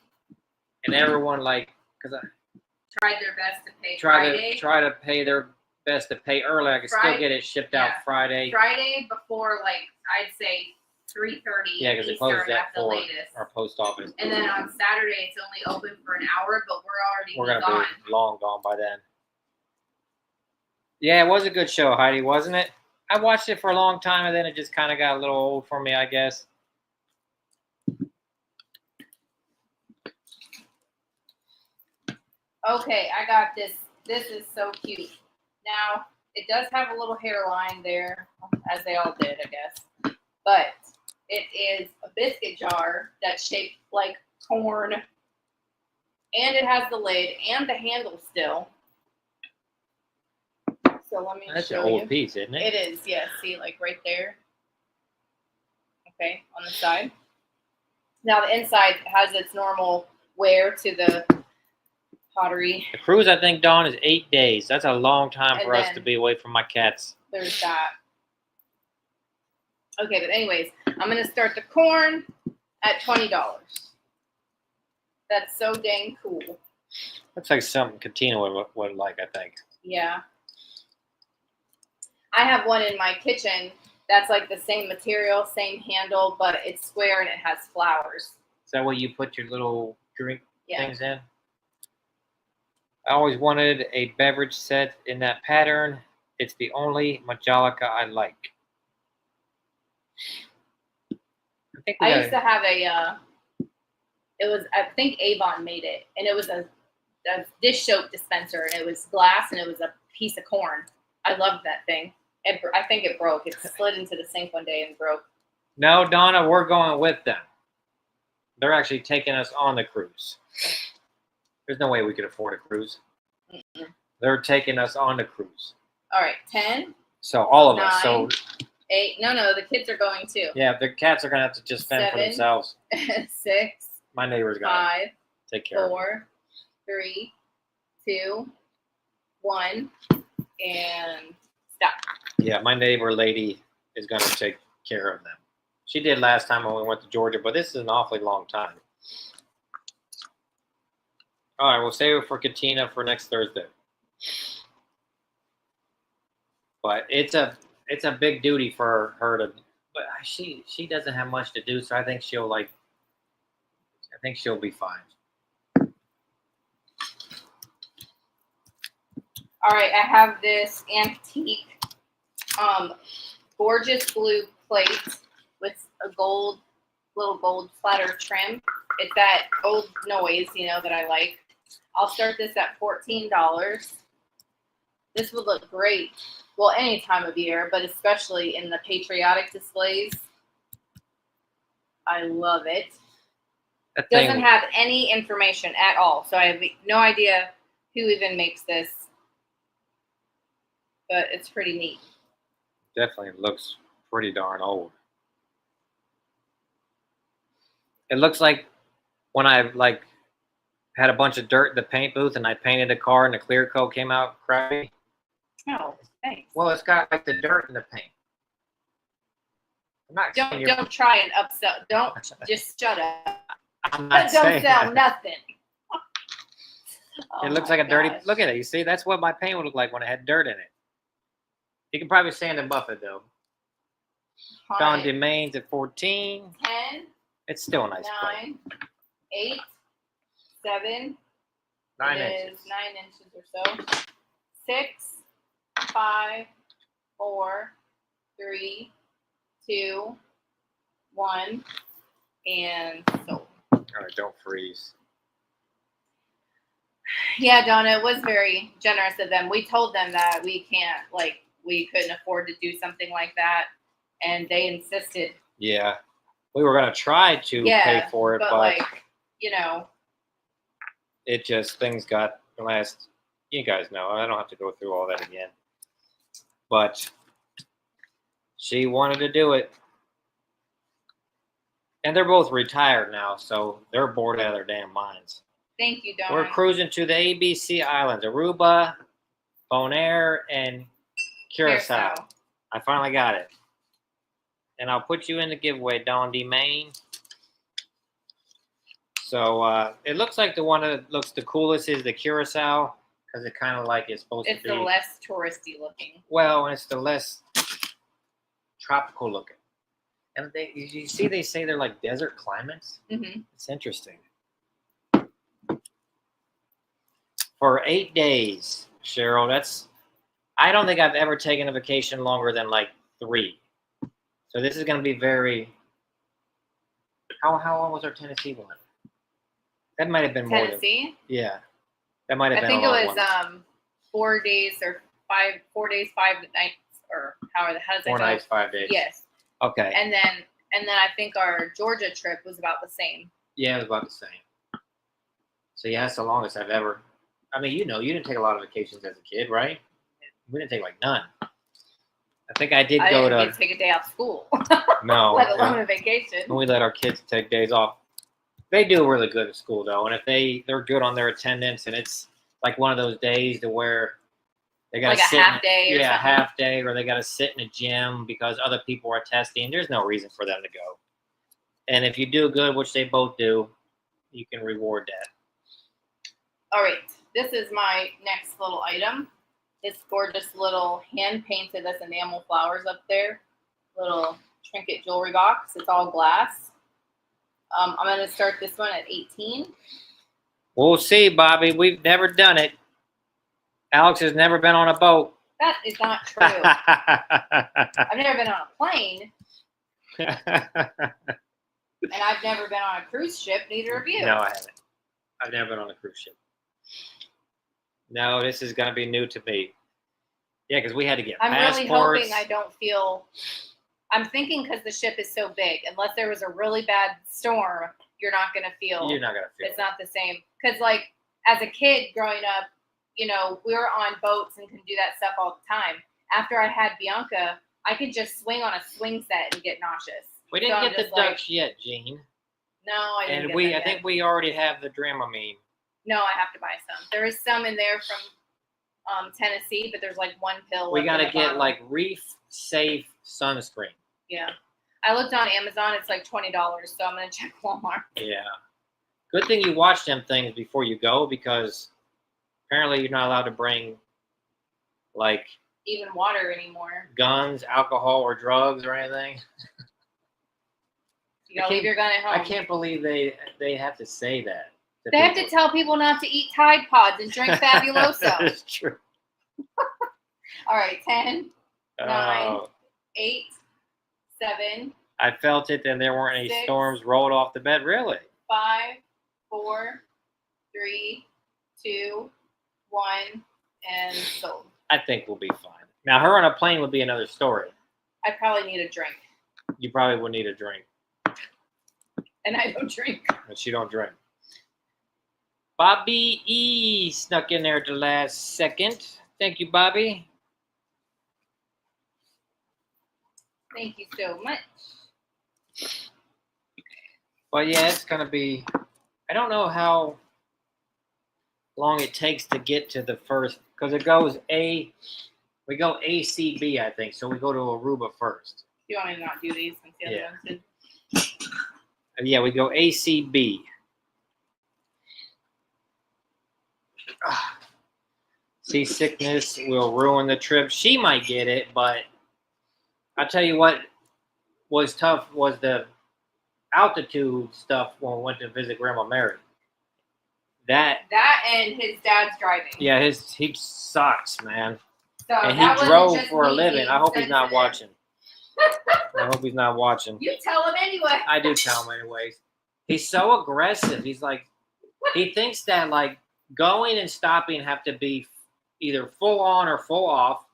and everyone because I Tried their best to pay Friday. try to pay their best to pay early. I can still get it shipped out Friday. Friday before I'd say 3:30. Yeah, because it closes at 4. latest. Our post office. And then on Saturday it's only open for an hour, but we're gonna gone. be long gone by then. Yeah, it was a good show, Heidi, wasn't it? I watched it for a long time, and then it just kind of got a little old for me, I guess. Okay, I got this. This is so cute. Now, it does have a little hairline there, as they all did, I guess. But it is a biscuit jar that's shaped like corn. And it has the lid and the handle still. So let me That's show an you. old piece, isn't it? It is, yes. See, like right there. Okay, on the side. Now the inside has its normal wear to the pottery. The cruise, I think, Dawn, is 8 days. That's a long time And for us then to be away from my cats. There's that. Okay, but anyways, I'm gonna start the corn at $20. That's so dang cool. Looks like something Katina would like, I think. Yeah. I have one in my kitchen that's like the same material, same handle, but it's square and it has flowers. Is that what you put your little drink Yeah. things in? I always wanted a beverage set in that pattern. It's the only Majolica I like. I used to have a, it was, I think Avon made it, and it was a dish soap dispenser, and it was glass, and it was a piece of corn. I loved that thing. I think it broke. It slid into the sink one day and broke. No, Donna, we're going with them. They're actually taking us on the cruise. There's no way we could afford a cruise. Mm-mm. They're taking us on the cruise. All right, 10. So all of 9, us. So 8. No, the kids are going too. yeah, the cats are gonna have to just fend 7, for themselves. 6. My neighbor's gonna 5, take care of 4, 3, 2, 1, and stop. Yeah, my neighbor lady is gonna take care of them. She did last time when we went to Georgia, but this is an awfully long time. All right, we'll save it for Katina for next Thursday. But it's a big duty for her to. But she doesn't have much to do, so I think she'll be fine. All right, I have this antique, gorgeous blue plate with a little gold splatter trim. It's that old noise, that I like. I'll start this at $14. This would look great, well, any time of year, but especially in the patriotic displays. I love it. Doesn't have any information at all, so I have no idea who even makes this, but it's pretty neat. Definitely looks pretty darn old. It looks like when I had a bunch of dirt in the paint booth and I painted a car and the clear coat came out crappy. Oh, thanks. Well, it's got like the dirt in the paint. I'm not don't try and upsell. Don't just shut up. I'm not Don't sell nothing. It looks like a dirty. Look at it. You see, that's what my paint would look like when it had dirt in it. You can probably sand and buff it though. Don Demain's at 14. 10. It's still a nice 9, 8, 7. 9 it inches. Is 9 inches or so. 6, 5, 4, 3, 2, 1, and sold. All right, don't freeze. Yeah, Donna, it was very generous of them. We told them that we couldn't afford to do something like that, and they insisted. Yeah, we were gonna try to pay for it, but it just things got last. You guys know, I don't have to go through all that again. But she wanted to do it, and they're both retired now, so they're bored out of their damn minds. Thank you, Donna. We're cruising to the ABC Islands: Aruba, Bonaire, and Curacao. I finally got it. And I'll put you in the giveaway, Don Demain. So it looks like the one that looks the coolest is the Curacao, because it kind of like is supposed to be. It's the less touristy looking. Well, it's the less tropical looking. And you see they say they're like desert climates? Mm-hmm. It's interesting. For 8 days, Cheryl, I don't think I've ever taken a vacation longer than like 3. So this is going to be very. How long was our Tennessee one? That might have been more than. Tennessee? Yeah, that might have been. I think it was 4 days or 4 days, 5 nights, or how does 4 nights, 5 days. Yes. Okay. And then I think our Georgia trip was about the same. Yeah, it was about the same. So yeah, that's the longest I've ever. I mean, you didn't take a lot of vacations as a kid, right? We didn't take like none. I think I did go to. I didn't take a day off school. No. Let alone a vacation. When we let our kids take days off. They do really good at school though, and if they're good on their attendance, and it's like one of those days to where They got like a half day or yeah, something. half day, or they got to sit in a gym because other people are testing. There's no reason for them to go. And if you do good, which they both do, you can reward that. All right, this is my next little item. This gorgeous little hand-painted, that's enamel flowers up there. Little trinket jewelry box. It's all glass. I'm going to start this one at 18. We'll see, Bobby. We've never done it. Alex has never been on a boat. That is not true. I've never been on a plane, and I've never been on a cruise ship. Neither of you. No, I haven't. I've never been on a cruise ship. No, this is going to be new to me. Yeah, because we had to get passports. I'm really hoping I don't feel... I'm thinking because the ship is so big, unless there was a really bad storm, you're not going to feel... You're not going to feel it's not the same. Because, like, as a kid growing up, you know, we were on boats and can do that stuff all the time. After I had Bianca, I could just swing on a swing set and get nauseous. We didn't get the ducks yet, Jean. No, I didn't. And I think we already have the Dramamine. No, I have to buy some. There is some in there from Tennessee, but there's like one pill. We got to get like reef safe sunscreen. Yeah. I looked on Amazon. It's like $20, so I'm going to check Walmart. Yeah. Good thing you watch them things before you go, because apparently you're not allowed to bring like even water anymore. Guns, alcohol, or drugs or anything. You gotta leave your gun at home. I can't believe they have to say that. They have to tell people not to eat Tide Pods and drink Fabuloso. That's true. All right, 10, 9, 8, 7. I felt it, and there weren't any 6, storms rolled off the bed. Really? 5, 4, 3, 2, 1, and sold. I think we'll be fine. Now, her on a plane would be another story. I probably need a drink. You probably would need a drink. And I don't drink. But she don't drink. Bobby E snuck in there at the last second. Thank you, Bobby. Thank you so much. Well, yeah, it's going to be... I don't know how long it takes to get to the first... Because it goes A... We go A, C, B, I think. So we go to Aruba first. Do you want me to not do these since the other ones did? Yeah, we go A, C, B. Seasickness will ruin the trip. She might get it, but I'll tell you what was tough was the altitude stuff when we went to visit Grandma Mary. That and his dad's driving. Yeah, he sucks, man. So and he drove for a living. I hope he's not watching. I hope he's not watching. You tell him anyway. I do tell him anyways. He's so aggressive. He's like, he thinks that like going and stopping have to be either full on or full off.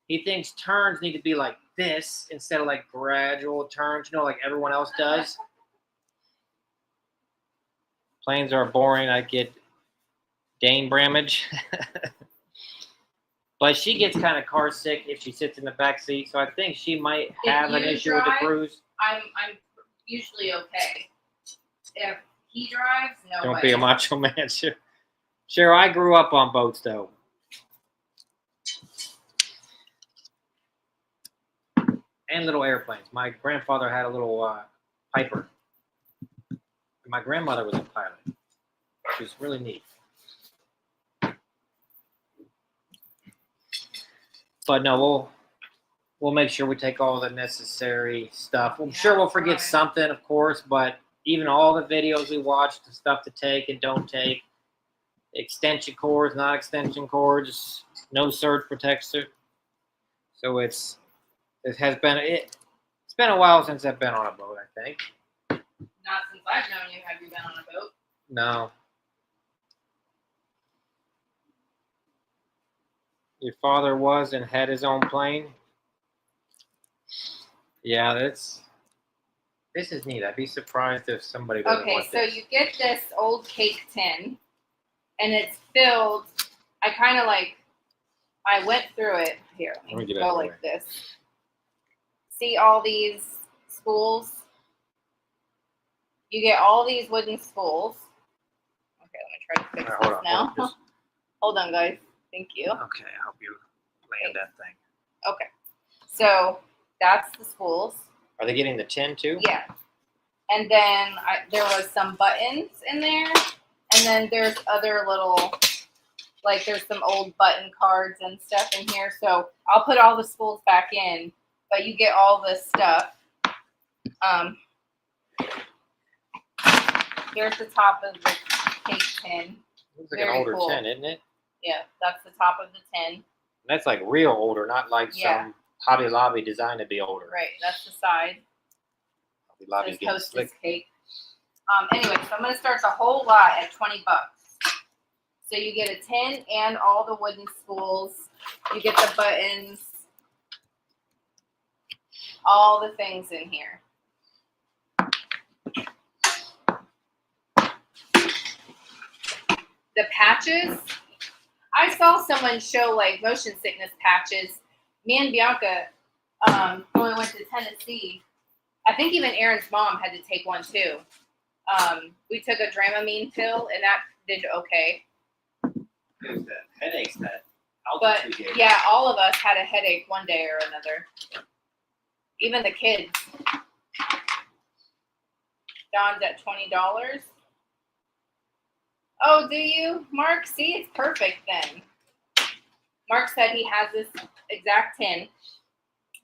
He thinks turns need to be like this instead of like gradual turns, you know, like everyone else does. Planes are boring. I get Dane Bramage. But she gets kind of car sick if she sits in the back seat, so I think she might have an issue with the cruise. I'm usually okay. If he drives, no way. Don't be a macho man, Cheryl, I grew up on boats, though. And little airplanes. My grandfather had a little Piper. My grandmother was a pilot. She was really neat. But no, we'll make sure we take all the necessary stuff. I'm sure we'll forget something, of course, but even all the videos we watched, the stuff to take and don't take, extension cords, not extension cords, no surge protector. So it's been a while since I've been on a boat, I think. Not since I've known you. Have you been on a boat? No. Your father was and had his own plane? Yeah, this is neat. I'd be surprised if somebody doesn't want this. So you get this old cake tin, and it's filled. I went through it. Here, let me go like this. See all these spools? You get all these wooden spools. Okay, let me try to fix this now. Hold on, guys. Thank you. Okay, I hope you land that thing. Okay. So that's the spools. Are they getting the tin too? Yeah. And then there was some buttons in there. And then there's other little, like there's some old button cards and stuff in here. So I'll put all the spools back in, but you get all this stuff. Here's the top of the cake tin. Looks like an older tin, isn't it? Yeah, that's the top of the tin. That's like real older, not like some Hobby Lobby design to be older. Right, that's the side. Hobby Lobby's getting Hostess slick. cake. Anyway, so I'm going to start the whole lot at $20. So you get a tin and all the wooden spools. You get the buttons. All the things in here. The patches. I saw someone show like motion sickness patches. Me and Bianca, when we went to Tennessee, I think even Aaron's mom had to take one too. We took a Dramamine pill and that did okay. There's the headaches that But altitude gave. yeah, all of us had a headache one day or another. Even the kids. Dawn's at $20. Oh, do you? Mark, see, it's perfect then. Mark said he has this exact tin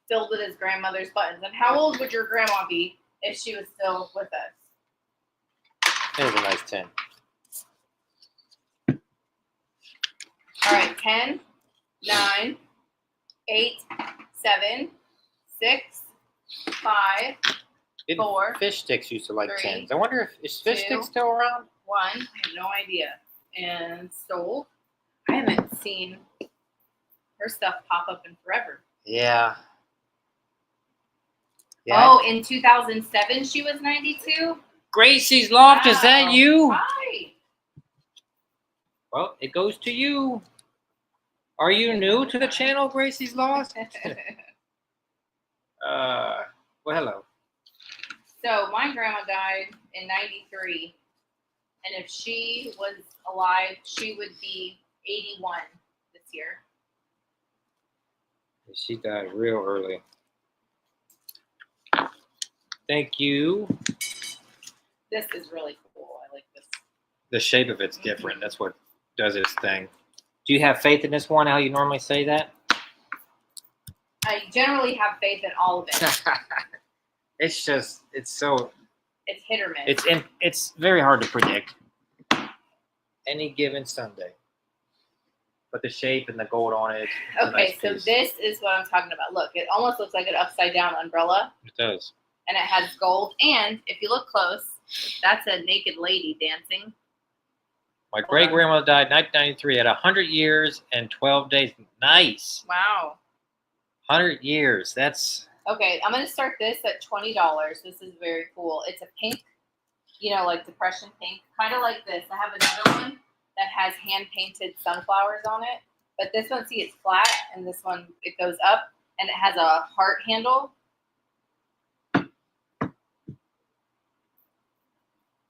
filled with his grandmother's buttons. And how old would your grandma be if she was still with us? There's a nice tin. All right, 10, 9, 8, 7, 6, 5, Didn't 4, Fish Sticks used to like 3, tins. I wonder if is Fish 2, Sticks still around? 1. I have no idea. And sold. I haven't seen her stuff pop up in forever. Yeah. Oh, in 2007 she was 92? Gracie's Loft, is that you? Hi. Well, it goes to you. Are you new to the channel, Gracie's Loft? Well, hello. So my grandma died in 93. And if she was alive, she would be 81 this year. She died real early. Thank you. This is really cool. I like this. The shape of it's different. That's what does its thing. Do you have faith in this one? How you normally say that? I generally have faith in all of it. It's just, it's so. It's hit or miss. It's very hard to predict. Any given Sunday. But the shape and the gold on it. Okay, so this is what I'm talking about. Look, it almost looks like an upside down umbrella. It does. And it has gold. And if you look close, that's a naked lady dancing. My great grandmother died in 1993 at 100 years and 12 days. Nice. Wow. 100 years. That's. Okay, I'm going to start this at $20. This is very cool. It's a pink, you know, like depression pink. Kind of like this. I have another one that has hand-painted sunflowers on it. But this one, see, it's flat. And this one, it goes up. And it has a heart handle.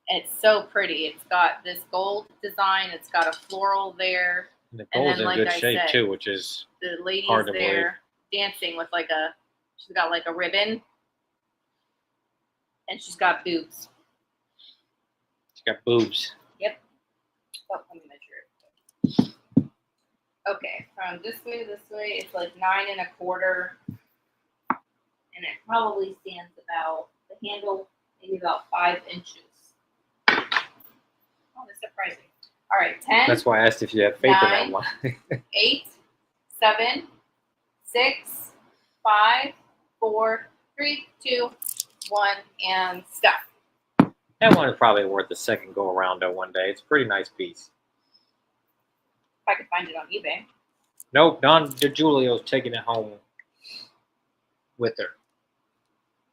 It's so pretty. It's got this gold design. It's got a floral there. And the gold's in good shape, too, which is the lady's hard to there dancing with like a, she's got like a ribbon. And she's got boobs. She's got boobs. Yep. Oh, let me measure it. Okay, from this way, it's like 9 1/4. And it probably stands about, the handle, maybe about 5 inches. Oh, that's surprising. All right, 10. That's why I asked if you had faith 9, in that one. 8, 7, 6, 5, 4, 3, 2, 1, and stop. That one is probably worth a second go around though one day. It's a pretty nice piece. If I could find it on eBay. Nope, Don DeJulio's taking it home with her.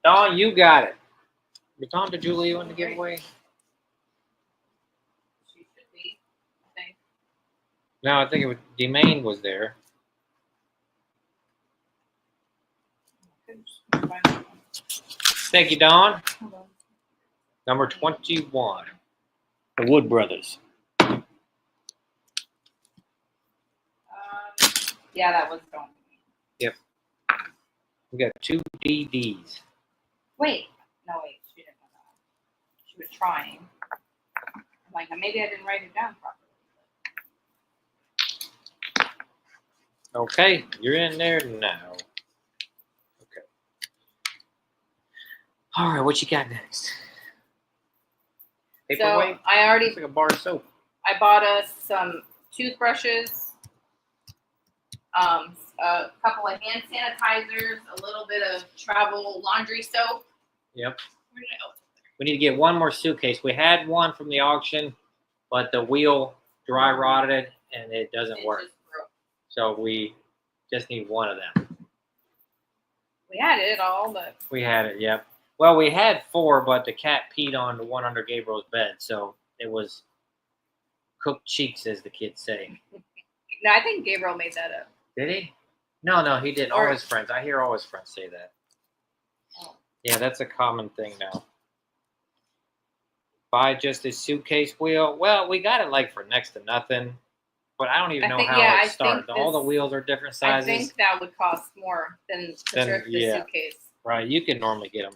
Don, you got it. Was Don DeJulio in the giveaway? She should be, I think. No, I think it was Demain was there. Thank you, Don. Hold on. Number 21. The Wood Brothers. Yeah, that was going. Yep. We got 2 DDs. Wait. No, wait. She didn't know that. She was trying. I'm like, maybe I didn't write it down properly. Okay, you're in there now. Okay. All right, what you got next? Paperweight? So I already. It's like a bar of soap. I bought us some toothbrushes, a couple of hand sanitizers, a little bit of travel laundry soap. Yep. We need to get one more suitcase. We had one from the auction, but the wheel dry rotted and it doesn't work. So we just need one of them. We had it all, but we had it. Yep. Well, we had 4, but the cat peed on the one under Gabriel's bed, so it was cooked cheeks, as the kids say. No, I think Gabriel made that up. Did he? No, he didn't. All his friends. I hear all his friends say that. Oh. Yeah, that's a common thing now. Buy just a suitcase wheel. Well, we got it like for next to nothing, but I don't even know how it started. All the wheels are different sizes. I think that would cost more than the suitcase. Right, you can normally get them.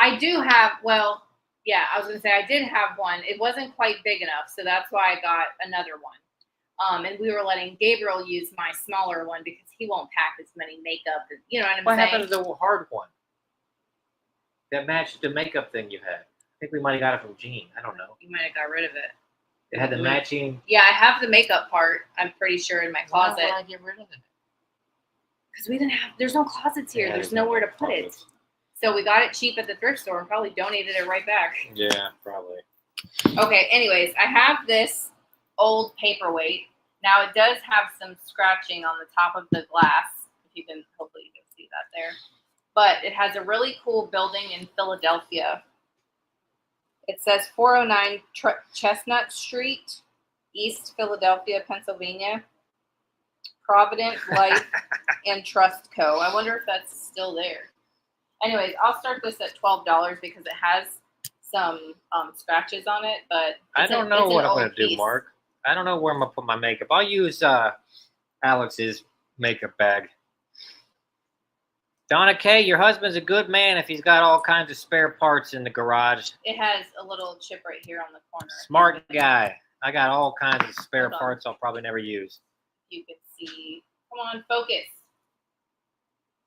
I do have, well, yeah, I was going to say I did have one. It wasn't quite big enough, so that's why I got another one. And we were letting Gabriel use my smaller one because he won't pack as many makeup. You know what I'm saying? What happened to the hard one? That matched the makeup thing you had. I think we might have got it from Jean. I don't know. You might have got rid of it. It had the matching. Yeah, I have the makeup part, I'm pretty sure, in my closet. Why would I get rid of it? Because we didn't have, there's no closets here. There's nowhere to put it. So we got it cheap at the thrift store and probably donated it right back. Yeah, probably. Okay, anyways, I have this old paperweight. Now it does have some scratching on the top of the glass. If you can, hopefully you can see that there. But it has a really cool building in Philadelphia. It says 409 Chestnut Street, East Philadelphia, Pennsylvania. Provident Life and Trust Co. I wonder if that's still there. Anyways, I'll start this at $12 because it has some scratches on it, but I don't know what I'm going to do, Mark. I don't know where I'm going to put my makeup. I'll use Alex's makeup bag. Donna K., your husband's a good man if he's got all kinds of spare parts in the garage. It has a little chip right here on the corner. Smart guy. I got all kinds of spare parts I'll probably never use. You can see. Come on, focus.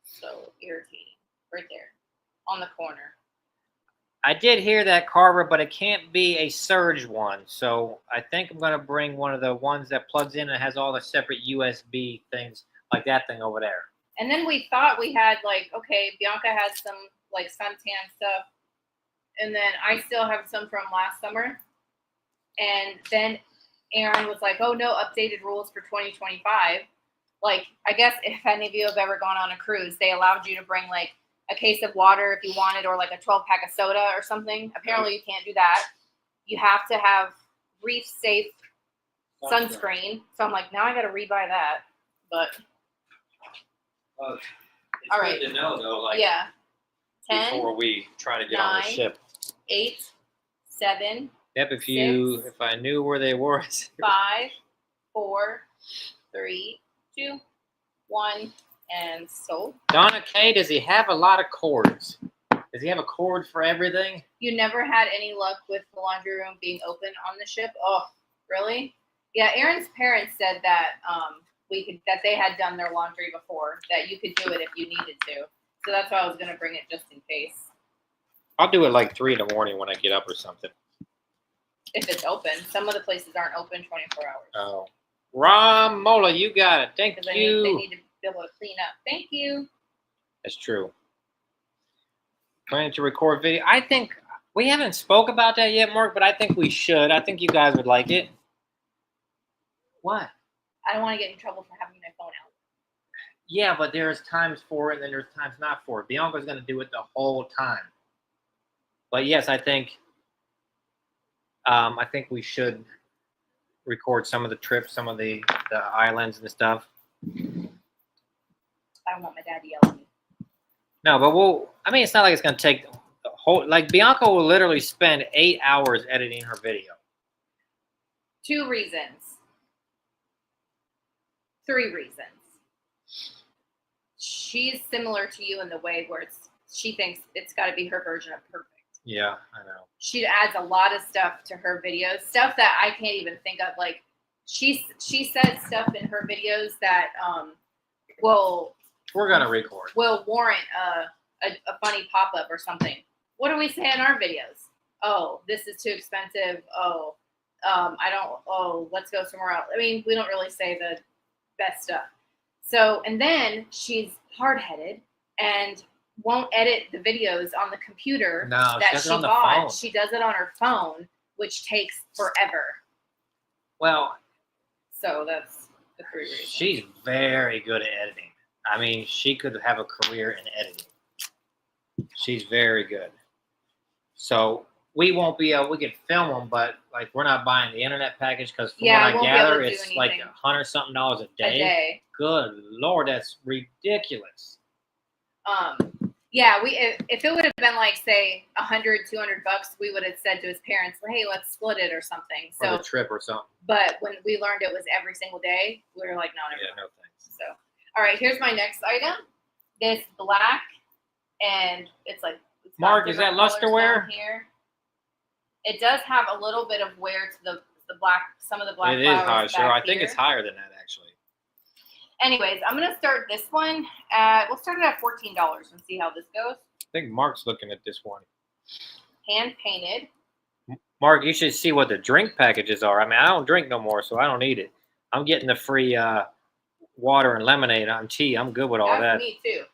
So irritating. Right there on the corner. I did hear that, Carver, but it can't be a surge one. So I think I'm going to bring one of the ones that plugs in and has all the separate USB things, like that thing over there. And then we thought we had, like, okay, Bianca has some, like, suntan stuff. And then I still have some from last summer. And then Aaron was like, oh, no, updated rules for 2025. Like, I guess if any of you have ever gone on a cruise, they allowed you to bring, like, a case of water if you wanted, or like a 12-pack of soda or something. Apparently you can't do that. You have to have reef safe sunscreen. So I'm like, now I got to rebuy that. But it's all right. good to know though, like, yeah. 10 before we try to get 9, on the ship. 8, 7. Yep, if I knew where they were. 5, 4, 3, 2, 1. And sold. Donna K., does he have a lot of cords? Does he have a cord for everything? You never had any luck with the laundry room being open on the ship? Oh, really? Yeah, Aaron's parents said that that they had done their laundry before, that you could do it if you needed to. So that's why I was gonna bring it just in case. I'll do it like 3 in the morning when I get up or something. If it's open. Some of the places aren't open 24 hours. Oh. Ramola, you got it. Thank you. They need to be able to clean up. Thank you. That's true. Planning to record video. I think we haven't spoke about that yet, Mark, but I think we should. I think you guys would like it. What? I don't want to get in trouble for having my phone out. Yeah, but there's times for it and then there's times not for it. Bianca's going to do it the whole time. But yes, I think we should record some of the trips, some of the islands and stuff. I don't want my dad to yell at me. No, but it's not like it's going to take the whole, like Bianca will literally spend 8 hours editing her video. 2 reasons. 3 reasons. she's similar to you in the way where she thinks it's got to be her version of perfect. Yeah, I know. She adds a lot of stuff to her videos, stuff that I can't even think of. Like she says stuff in her videos that we're gonna record will warrant a funny pop up or something. What do we say in our videos? Oh, this is too expensive. Oh, I don't. Oh, let's go somewhere else. I mean, we don't really say the best stuff. So, and then she's hard-headed and won't edit the videos on the computer that she bought. She does it on her phone, which takes forever. Well, so that's the 3 reasons. She's very good at editing. I mean, she could have a career in editing. She's very good. So we won't be able. We can film them, but like we're not buying the internet package because from what I gather, it's like $100-something a day. Good Lord, that's ridiculous. Yeah, if it would have been like say $100, $200, we would have said to his parents, "Hey, let's split it or something." So or a trip or something. But when we learned it was every single day, we were like, "No, no thanks." So, all right, here's my next item. This black, and it's like Mark, is that lusterware? Here, it does have a little bit of wear to the black. Some of the black. It is high, sure. I think it's higher than that actually. Anyways, I'm going to start this one we'll start it at $14 and see how this goes. I think Mark's looking at this one. Hand painted. Mark, you should see what the drink packages are. I mean, I don't drink no more, so I don't need it. I'm getting the free water and lemonade on tea. I'm good with all that. Me too.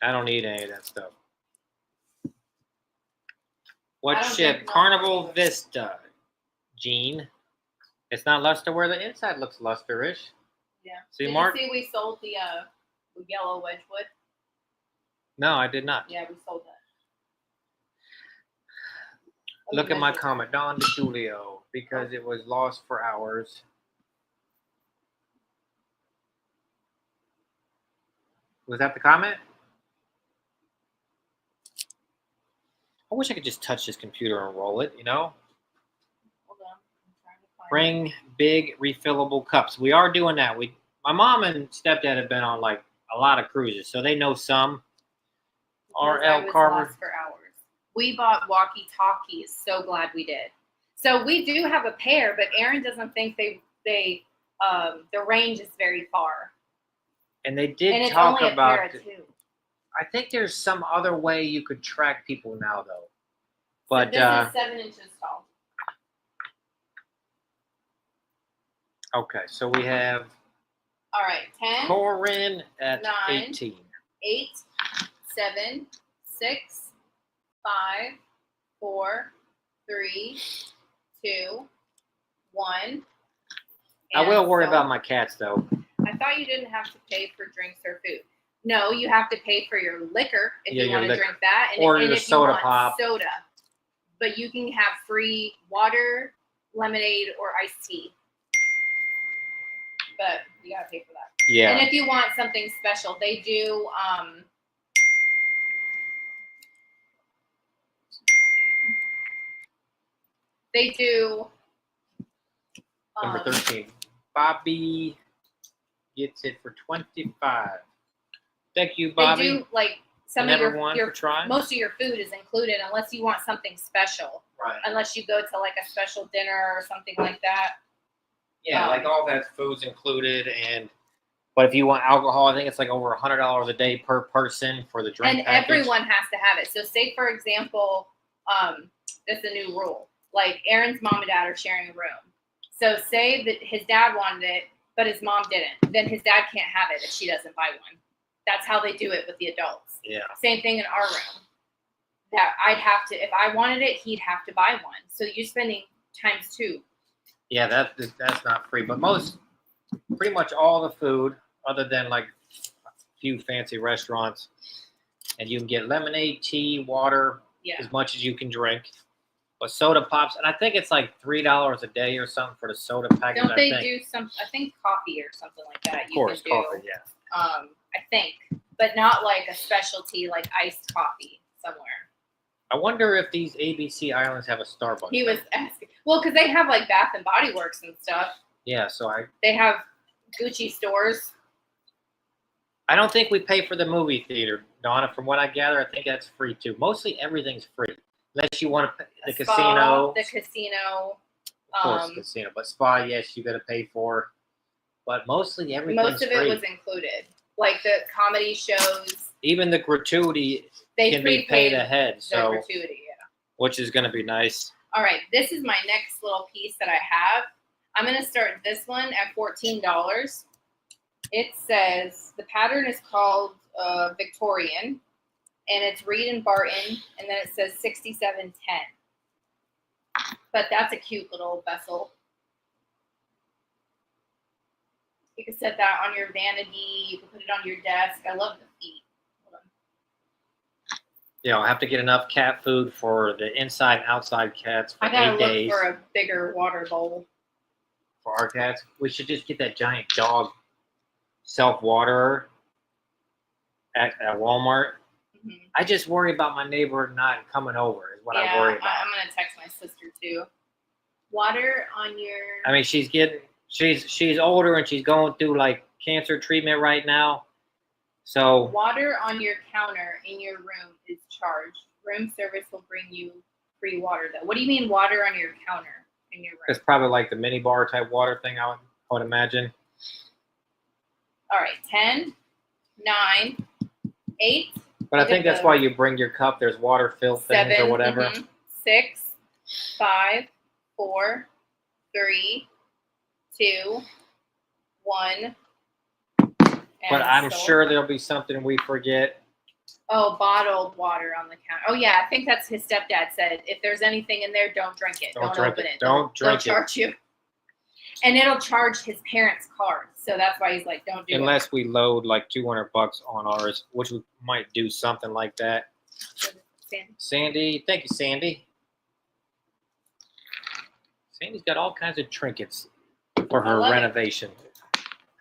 I don't need any of that stuff. What ship? Carnival Vista. Jean. It's not lusterware. The inside looks lusterish. Yeah. See, Mark? Did you see we sold the yellow Wedgwood? No, I did not. Yeah, we sold that. Look at my comment, Don DeJulio, because it was lost for hours. Was that the comment? I wish I could just touch this computer and roll it, you know? Hold on. I'm trying to find Bring big refillable cups. We are doing that. My mom and stepdad have been on like a lot of cruises, so they know some. R.L. Carver. Lost for hours. We bought walkie-talkies. So glad we did. So we do have a pair, but Aaron doesn't think the range is very far. And they did talk about. I think there's some other way you could track people now, though. But so this is 7 inches tall. Okay, so we have. All right, 10. Corin at 9, 18. 8, 7, 6, 5, 4, 3, 2, 1. I will worry about my cats, though. I thought you didn't have to pay for drinks or food. No, you have to pay for your liquor if you want to drink that. And, or the soda pop. Soda. But you can have free water, lemonade, or iced tea. But you got to pay for that. Yeah. And if you want something special, they do Number 13. Bobby gets it for $25. Thank you, Bobby. They do like some of your most of your food is included unless you want something special. Right. Unless you go to like a special dinner or something like that. Yeah, like all that food's included, but if you want alcohol, I think it's like over $100 a day per person for the drink. And package. Everyone has to have it. So, say for example, that's a new rule. Like Aaron's mom and dad are sharing a room. So, say that his dad wanted it, but his mom didn't. Then his dad can't have it if she doesn't buy one. That's how they do it with the adults. Yeah. Same thing in our room. That I'd have to, if I wanted it, he'd have to buy one. So you're spending times 2. Yeah, that's not free, but pretty much all the food, other than like a few fancy restaurants, and you can get lemonade, tea, water, as much as you can drink. But soda pops, and I think it's like $3 a day or something for the soda package. Don't they do some? I think coffee or something like that. Of course, coffee, yeah. I think, but not like a specialty like iced coffee somewhere. I wonder if these ABC Islands have a Starbucks. He was asking. Well, because they have like Bath and Body Works and stuff. Yeah, so They have Gucci stores. I don't think we pay for the movie theater, Donna. From what I gather, I think that's free too. Mostly everything's free, unless you want to the Spa, casino. The casino. Of course, casino, but spa, yes, you got to pay for. But mostly everything's Most of it free. was included, like the comedy shows. Even the gratuity can be paid ahead, so gratuity, yeah. Which is going to be nice. All right, this is my next little piece that I have. I'm going to start this one at $14. It says the pattern is called Victorian, and it's Reed and Barton, and then it says 6710. But that's a cute little vessel. You can set that on your vanity. You can put it on your desk. I love the feet. Yeah, I'll have to get enough cat food for the inside and outside cats for 8 days. I gotta look for a bigger water bowl. For our cats, we should just get that giant dog self-waterer at Walmart. Mm-hmm. I just worry about my neighbor not coming over is what I worry about. I'm going to text my sister too. Water on your... I mean, she's older and she's going through like cancer treatment right now. So water on your counter in your room is charged. Room service will bring you free water though. What do you mean water on your counter in your room? It's probably like the mini bar type water thing, I would imagine. All right, 10, 9, 8. But I think that's why you bring your cup. There's water filled things or whatever. Mm-hmm. 6, 5, 4, 3, 2, 1. But I'm sure there'll be something we forget. Oh, bottled water on the counter. Oh, yeah. I think that's his stepdad said. If there's anything in there, don't drink it. Don't open it. Don't drink it. They'll charge you. And it'll charge his parents' card. So that's why he's like, don't do it. Unless we load like $200 on ours, which we might do something like that. Sandy. Thank you, Sandy. Sandy's got all kinds of trinkets for her renovation.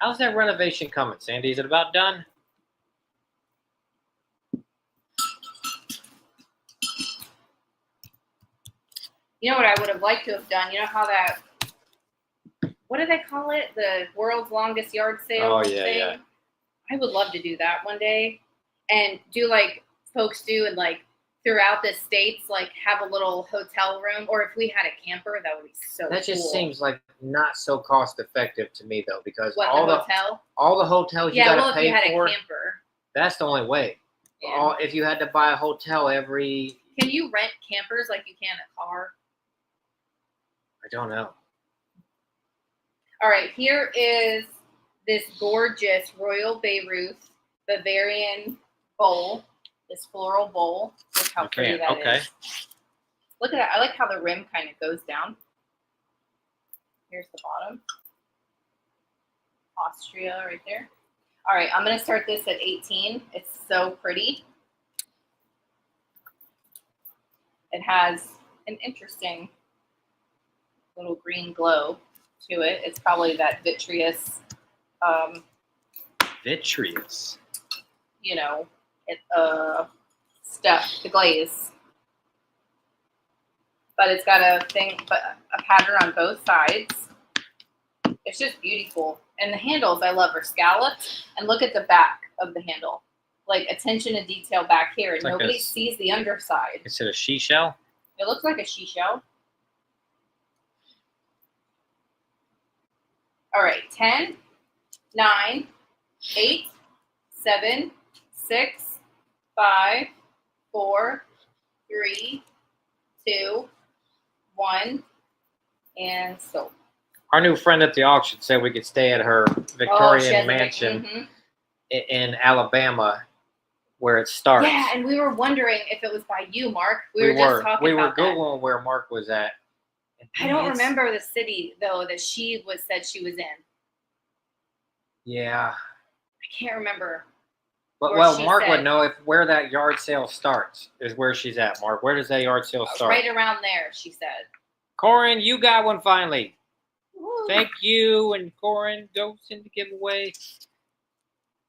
How's that renovation coming, Sandy? Is it about done? You know what I would have liked to have done? You know how that, what do they call it? The world's longest yard sale thing? Yeah. I would love to do that one day and do like folks do and like throughout the states, like have a little hotel room, or if we had a camper, that would be so cool. That just seems like not so cost effective to me though, because all the hotels you gotta pay if you had for. A camper. That's the only way. Yeah. If you had to buy a hotel every. Can you rent campers like you can a car? I don't know. All right, here is this gorgeous Royal Bayreuth Bavarian bowl. This floral bowl. Look how pretty that is. Look at that. I like how the rim kind of goes down. Here's the bottom. Austria right there. All right, I'm going to start this at 18. It's so pretty. It has an interesting little green glow to it. It's probably that vitreous. Vitreous? You know. Stuff, the glaze, but it's got a pattern on both sides. It's just beautiful, and the handles I love are scalloped. And look at the back of the handle, like attention to detail back here, and nobody sees the underside. Is it a she shell? It looks like a she shell. All right, 10, 9, 8, 7, 6. 5, 4, 3, 2, 1, and sold. Our new friend at the auction said we could stay at her Victorian mansion in Alabama, where it starts. Yeah, and we were wondering if it was by you, Mark. We were just talking about that. We were Googling where Mark was at. I don't remember the city, though, that she said she was in. Yeah. I can't remember. But, Mark would know where that yard sale starts is where she's at, Mark. Where does that yard sale start? Right around there, she said. Corin, you got one finally. Woo. Thank you. And Corin goes in the giveaway.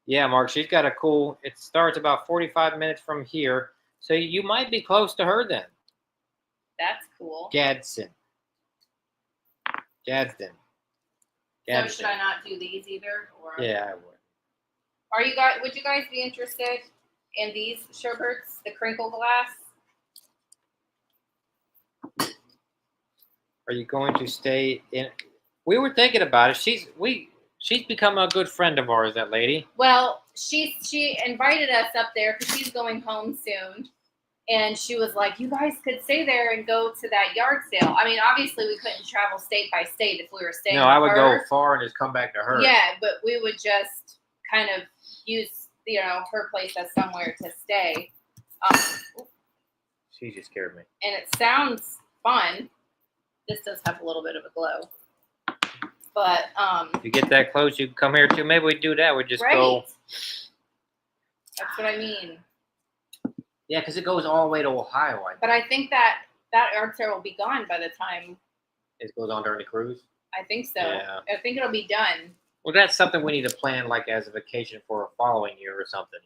Yeah, Mark, she's got a cool, it starts about 45 minutes from here. So you might be close to her then. That's cool. Gadsden. So should I not do these either? Or? Yeah, I would. Are you guys? Would you guys be interested in these sherbets, the crinkle glass? Are you going to stay in? We were thinking about it. She's become a good friend of ours. That lady. Well, she invited us up there because she's going home soon, and she was like, "You guys could stay there and go to that yard sale." I mean, obviously we couldn't travel state by state if we were staying. No, I would go far and just come back to her. Yeah, but we would just kind of use her place as somewhere to stay. She just scared me. And it sounds fun. This does have a little bit of a glow. But if you get that close, you can come here too. Maybe we do that. We just go. That's what I mean. Yeah, because it goes all the way to Ohio. But I think that art sale will be gone by the time it goes on during the cruise. I think so. Yeah. I think it'll be done. Well, that's something we need to plan, like as a vacation for a following year or something.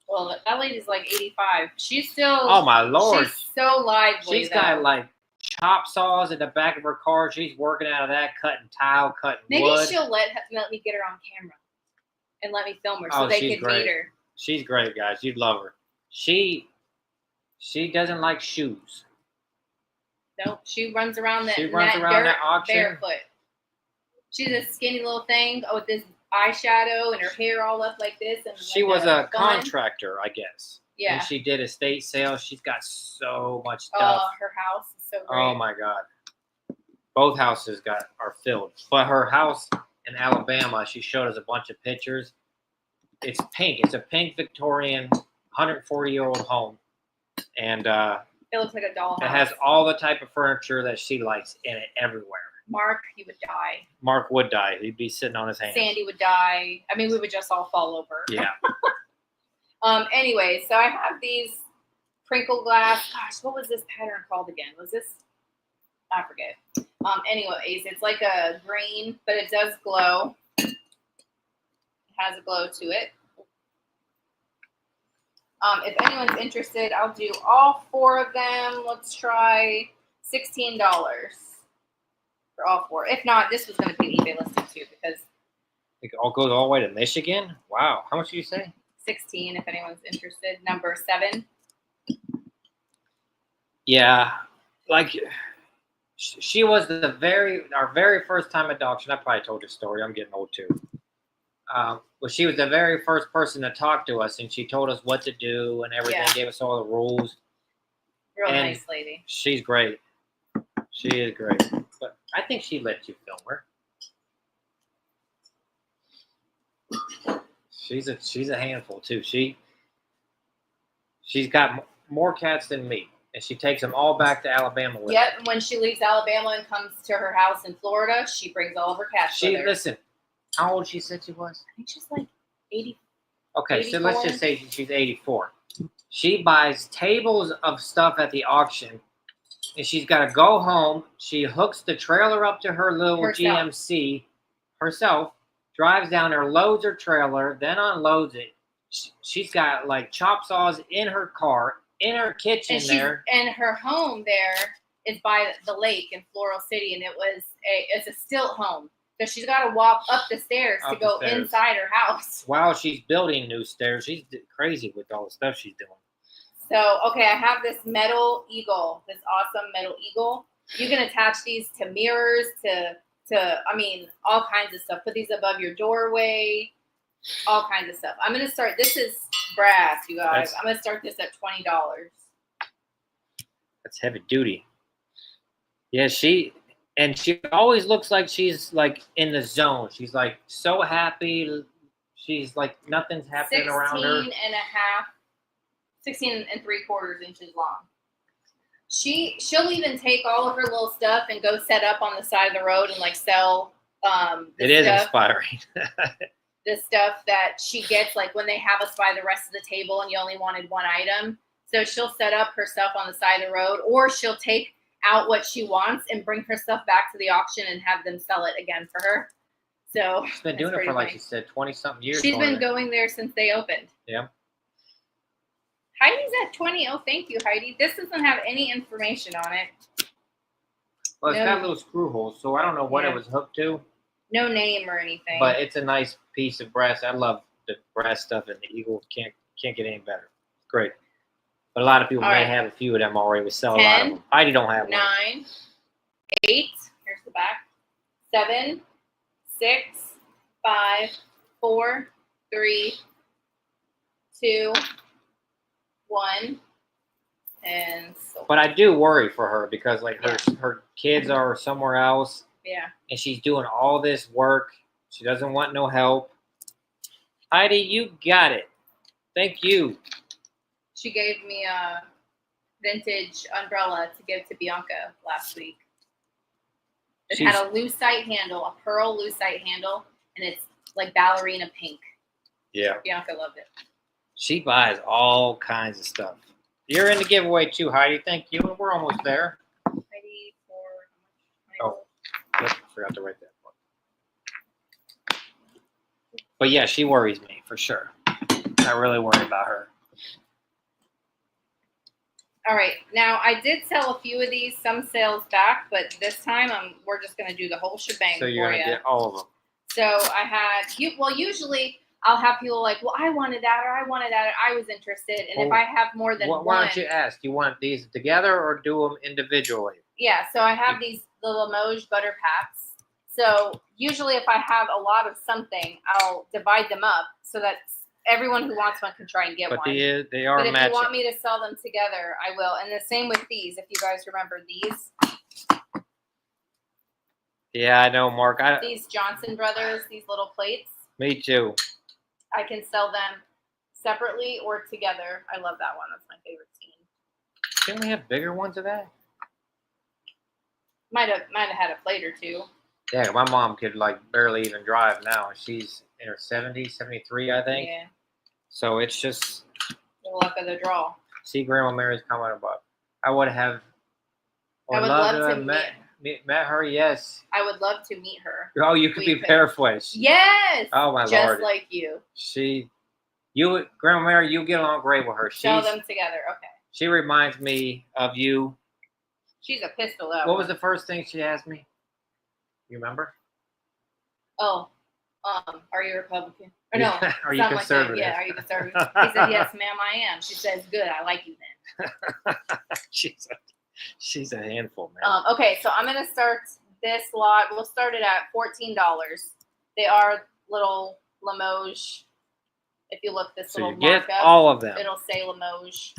Well, that lady's like 85. She's still. Oh my Lord! She's so lively. She's got like chop saws in the back of her car. She's working out of that, cutting tile, cutting wood. Maybe she'll let me get her on camera and let me film her so they can meet her. She's great, guys. You'd love her. She doesn't like shoes. Nope. She runs around that auction barefoot. She's a skinny little thing with this eyeshadow and her hair all up like this. And she was a contractor, I guess. Yeah. And she did estate sales. She's got so much stuff. Oh, her house is so great. Oh my God. Both houses are filled. But her house in Alabama, she showed us a bunch of pictures. It's pink. It's a pink Victorian 140-year-old home. And it looks like a dollhouse. It has all the type of furniture that she likes in it everywhere. Mark, he would die. Mark would die. He'd be sitting on his hands. Sandy would die. I mean, we would just all fall over. Yeah. Anyway, so I have these crinkle glass. Gosh, what was this pattern called again? Was this? I forget. Anyways, it's like a green, but it does glow. It has a glow to it. If anyone's interested, I'll do all 4 of them. Let's try $16 for all 4. If not, this was going to be an eBay listing too because it all goes all the way to Michigan. Wow, how much did you say? 16. If anyone's interested, number 7. Yeah, like she was our very first time at auction. I probably told this story. I'm getting old too. Well, she was the very first person to talk to us, and she told us what to do and everything. Yeah. Gave us all the rules. Real nice lady. She's great. She is great. But I think she let you film her. She's a handful too. She's got more cats than me, and she takes them all back to Alabama with her. Yep. And when she leaves Alabama and comes to her house in Florida, she brings all of her cats with her. Listen. How old she said she was? I think she's like 80. Okay, 84. so let's just say she's 84. She buys tables of stuff at the auction, and she's got to go home. She hooks the trailer up to her little GMC herself, drives down there, loads her trailer, then unloads it. She's got like chop saws in her car, in her kitchen there. And her home there is by the lake in Floral City, and it's a stilt home. So she's got to walk up the stairs to go inside her house. While she's building new stairs. She's crazy with all the stuff she's doing. So, okay, I have this metal eagle, this awesome metal eagle. You can attach these to mirrors, all kinds of stuff. Put these above your doorway, all kinds of stuff. I'm going to start, this is brass, you guys. I'm going to start this at $20. That's heavy duty. Yeah, she always looks like she's like in the zone. She's like so happy. She's like nothing's happening around her. 16 3/4 inches long. She'll even take all of her little stuff and go set up on the side of the road and like sell it is inspiring. The stuff that she gets like when they have us buy the rest of the table and you only wanted one item. So she'll set up her stuff on the side of the road, or she'll take out what she wants and bring her stuff back to the auction and have them sell it again for her. So she's been doing it for, like you said, 20-something years. She's been going there since they opened. Yeah. Heidi's at 20. Oh, thank you, Heidi. This doesn't have any information on it. Well, it's got little screw holes, so I don't know what it was hooked to. No name or anything. But it's a nice piece of brass. I love the brass stuff and the eagle. Can't get any better. Great. But a lot of people may have a few of them already. We sell 10, a lot of them. Heidi don't have 9, 8. Here's the back. 7, 6, 5, 4, 3, 2, 1. And so. But I do worry for her because like her kids are somewhere else. Yeah. And she's doing all this work. She doesn't want no help. Heidi, you got it. Thank you. She gave me a vintage umbrella to give to Bianca last week. It had a lucite handle, a pearl lucite handle, and it's like ballerina pink. Yeah. Bianca loved it. She buys all kinds of stuff. You're in the giveaway too, Heidi. Thank you. And we're almost there. Heidi for oh, yep, forgot to write that one. But yeah, she worries me for sure. I really worry about her. All right, now I did sell a few of these, some sales back, but this time we're just gonna do the whole shebang. So you're gonna get all of them. So I had usually I'll have people like, well, I wanted that or I wanted that or I was interested, and if I have more than one, why don't you ask? Do you want these together or do them individually? Yeah, so I have these little Limoges butter pats. So usually if I have a lot of something, I'll divide them up so that everyone who wants one can try and get one. But they are but matching. If you want me to sell them together, I will. And the same with these, if you guys remember these. Yeah, I know, Mark. These Johnson Brothers, these little plates. Me too. I can sell them separately or together. I love that one. That's my favorite scene. Didn't we have bigger ones of that? Might have had a plate or two. Yeah, my mom could like barely even drive now. She's in her 70s, 73, I think. Yeah. So it's just the luck of the draw. See, Grandma Mary's coming about. I would have. I would love to met her. Yes. I would love to meet her. Oh, you could be Paperweights. Yes. Oh my Lord. Lord. Just like you. Grandma Mary, you get along great with her. Sell them together. Okay. She reminds me of you. She's a pistol. What was the first thing she asked me? You remember? Oh, are you Republican? Or no, are you conservative? Like yeah, are you conservative? He said, yes, ma'am, I am. She says, good, I like you then. she's a handful, man. Okay, so I'm going to start this lot. We'll start it at $14. They are little Limoges. If you look this little markup, all of them. It'll say Limoges.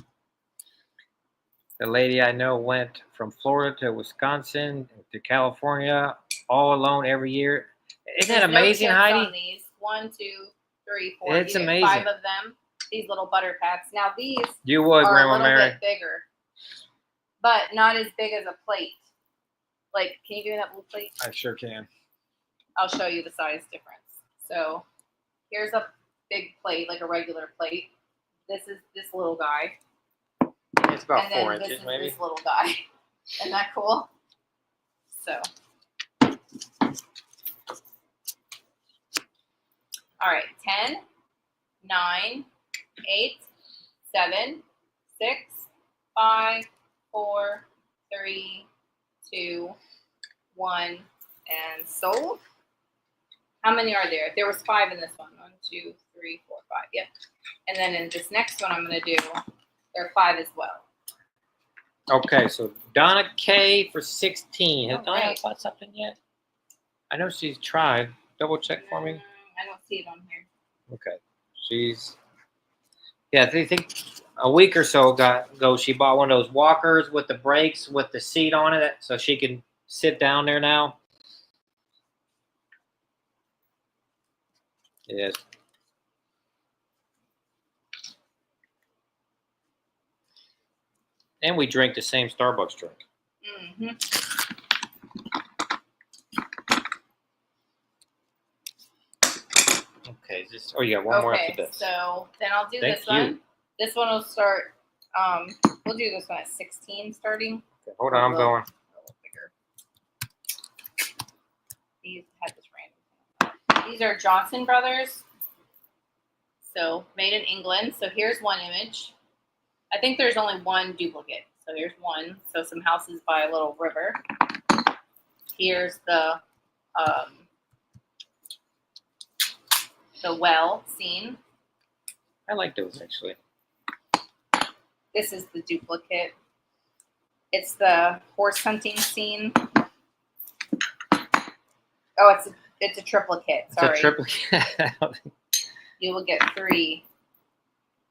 The lady I know went from Florida to Wisconsin to California all alone every year. Isn't that amazing, Heidi? On these. 1, 2, 3, 4. It's amazing. 5 of them. These little butter packs. Now these are Grandma a little bit bigger, but not as big as a plate. Like, can you give me that blue plate? I sure can. I'll show you the size difference. So here's a big plate, like a regular plate. This is this little guy. It's about 4 inches, maybe. This little guy. Isn't that cool? So. All right, 10, 9, 8, 7, 6, 5, 4, 3, 2, 1, and sold. How many are there? There was 5 in this one. 1, 2, 3, 4, 5. Yep. And then in this next one I'm going to do, there are 5 as well. Okay, so Donna K for 16. Has Donna bought something yet? I know she's tried. Double check for me. I don't see it on here. Okay. I think a week or so ago, she bought one of those walkers with the brakes with the seat on it so she can sit down there now. Yes. And we drink the same Starbucks drink. Mm-hmm. Okay, you got one more after this. So then I'll do this one. This one will start, we'll do this one at 16 starting. Okay, hold on, I'm going. A little bigger. These had this random. These are Johnson Brothers. So made in England. So here's one image. I think there's only one duplicate. So here's one. So some houses by a little river. Here's the the well scene. I like those actually. This is the duplicate. It's the horse hunting scene. Oh, it's a triplicate. It's Sorry. a triplicate. You will get 3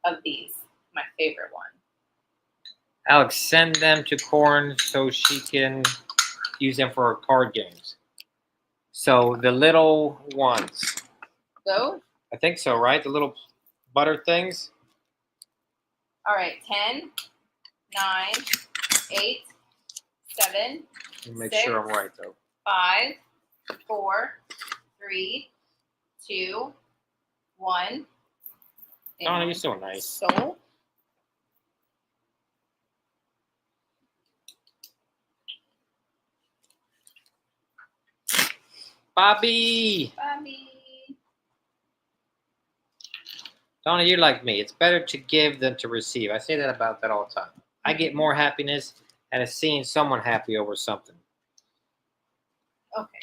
of these. My favorite one. Alex, send them to Corn so she can use them for her card games. So the little ones. Those? I think so, right? The little butter things. All right. 10, 9, 8, 7. Let me make 6, sure I'm right though. 5, 4, 3, 2, 1. Oh, you're so nice. So. Bobby! Donna, you're like me. It's better to give than to receive. I say that about that all the time. I get more happiness out of seeing someone happy over something. Okay.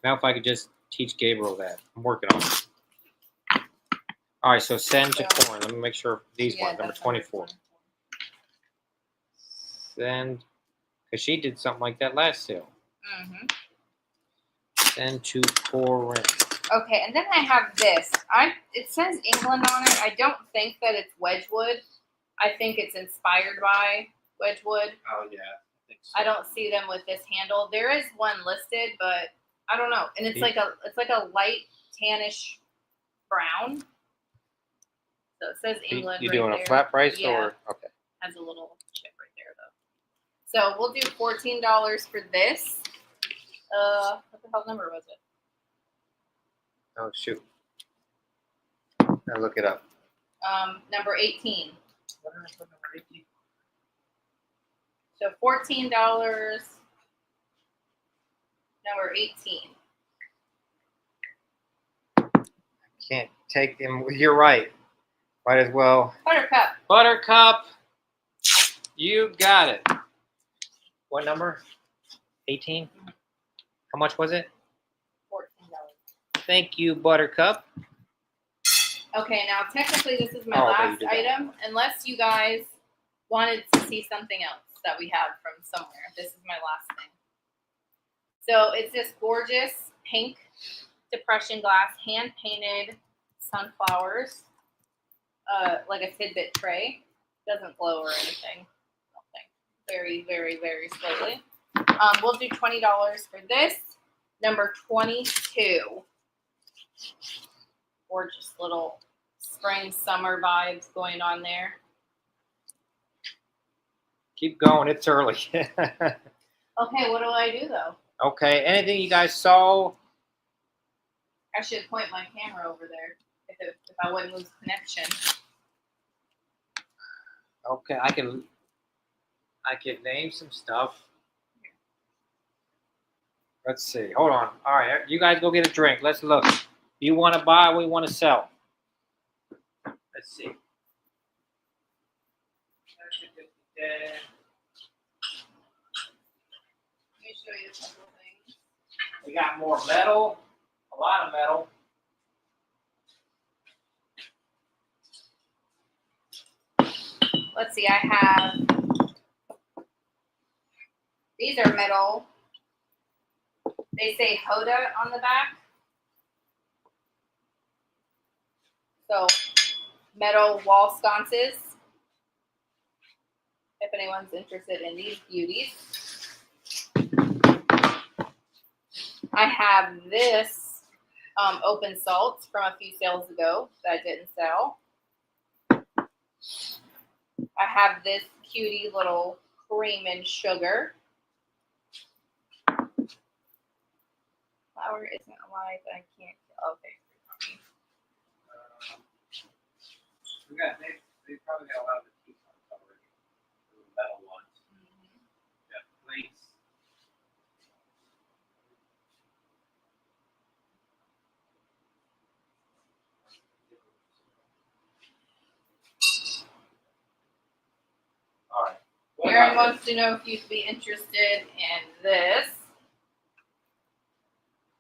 Now if I could just teach Gabriel that. I'm working on it. All right, so send to Corn. Let me make sure these ones, number 24. Send, because she did something like that last sale. Mm-hmm. Send to Corn. Okay, and then I have this. It says England on it. I don't think that it's Wedgwood. I think it's inspired by Wedgwood. Oh yeah, I think so. I don't see them with this handle. There is one listed, but I don't know. And it's like a light tannish brown. So it says England. You right doing there. a flat price Yeah. or okay? Has a little chip right there though. So we'll do $14 for this. What the hell number was it? Oh shoot! I'll look it up. Number 18. What did I put number 18? So $14. Number 18. Can't take them. You're right. Might as well. Buttercup. Buttercup. You got it. What number? 18. How much was it? $14. Thank you, Buttercup. Okay, now technically this is my Oh, last you did that. item, unless you guys wanted to see something else that we have from somewhere. This is my last thing. So it's this gorgeous pink depression glass, hand-painted sunflowers, like a tidbit tray. Doesn't glow or anything. I don't think. Very, very, very slowly. We'll do $20 for this. Number 22. Gorgeous little spring, summer vibes going on there. Keep going. It's early. Okay, what do I do though? Okay. Anything you guys saw? I should point my camera over there if I wouldn't lose connection. Okay, I can name some stuff. Let's see. Hold on. All right, you guys go get a drink. Let's look. You want to buy? We want to sell. Let's see. Let me show you a couple things. We got more metal. A lot of metal. Let's see. I have. These are metal. They say Hoda on the back. So, metal wall sconces. If anyone's interested in these beauties. I have this open salt from a few sales ago that I didn't sell. I have this cutie little cream and sugar. Flower isn't alive, I can't. Okay. They probably got a lot of the teeth on already. The metal ones. Mm-hmm. Got plates. All right. Aaron wants to know if you'd be interested in this.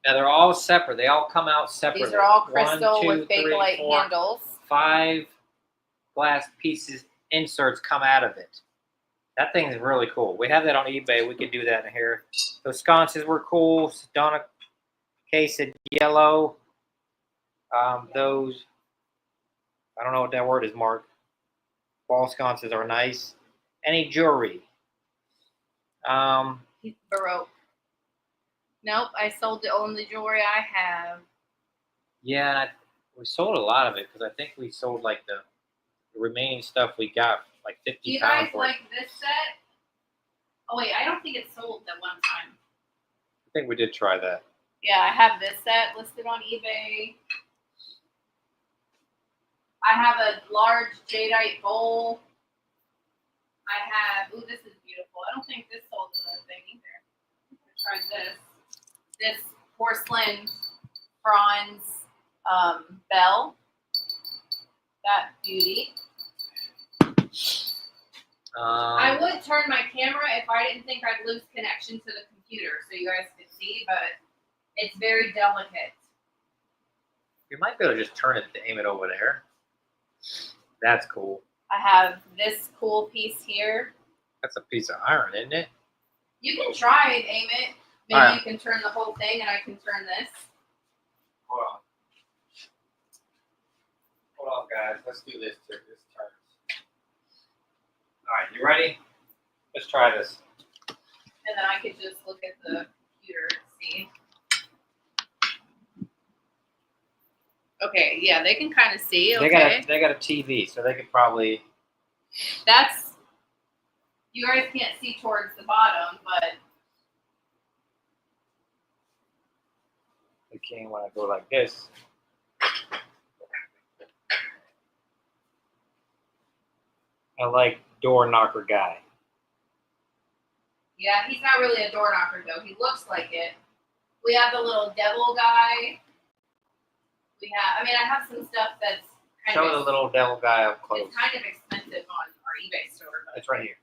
Now they're all separate. They all come out separately. These are all crystal 1, 2, with 3, Bakelite 4, handles. 5 glass pieces, inserts come out of it. That thing is really cool. We have that on eBay. We could do that in here. Those sconces were cool. Donna case of yellow. Those, I don't know what that word is, Mark. Wall sconces are nice. Any jewelry? He's Baroque. Nope, I sold the only jewelry I have. Yeah, we sold a lot of it because I think we sold like the remaining stuff we got like 50 Do you pounds guys for. like this set? Oh wait, I don't think it sold that one time. I think we did try that. Yeah, I have this set listed on eBay. I have a large jadeite bowl. I have, ooh, this is beautiful. I don't think this sold in the thing either. Try this. This porcelain bronze bell. That beauty. I would turn my camera if I didn't think I'd lose connection to the computer so you guys could see, but it's very delicate. You might be able to just turn it to aim it over there. That's cool. I have this cool piece here. That's a piece of iron, isn't it? You can try and aim it. Maybe right. You can turn the whole thing and I can turn this. Hold on. Hold on, guys. Let's do this. This turns. All right, you ready? Let's try this. And then I could just look at the computer and see. Okay, yeah, they can kind of see. Okay. They got a TV, so they could probably. That's. You guys can't see towards the bottom, but. They can't when I go like this. I like door knocker guy. Yeah, he's not really a door knocker though. He looks like it. We have the little devil guy. We have. I mean, I have some stuff that's kind Show the little devil guy up close. It's kind of expensive on our eBay store. But it's right here.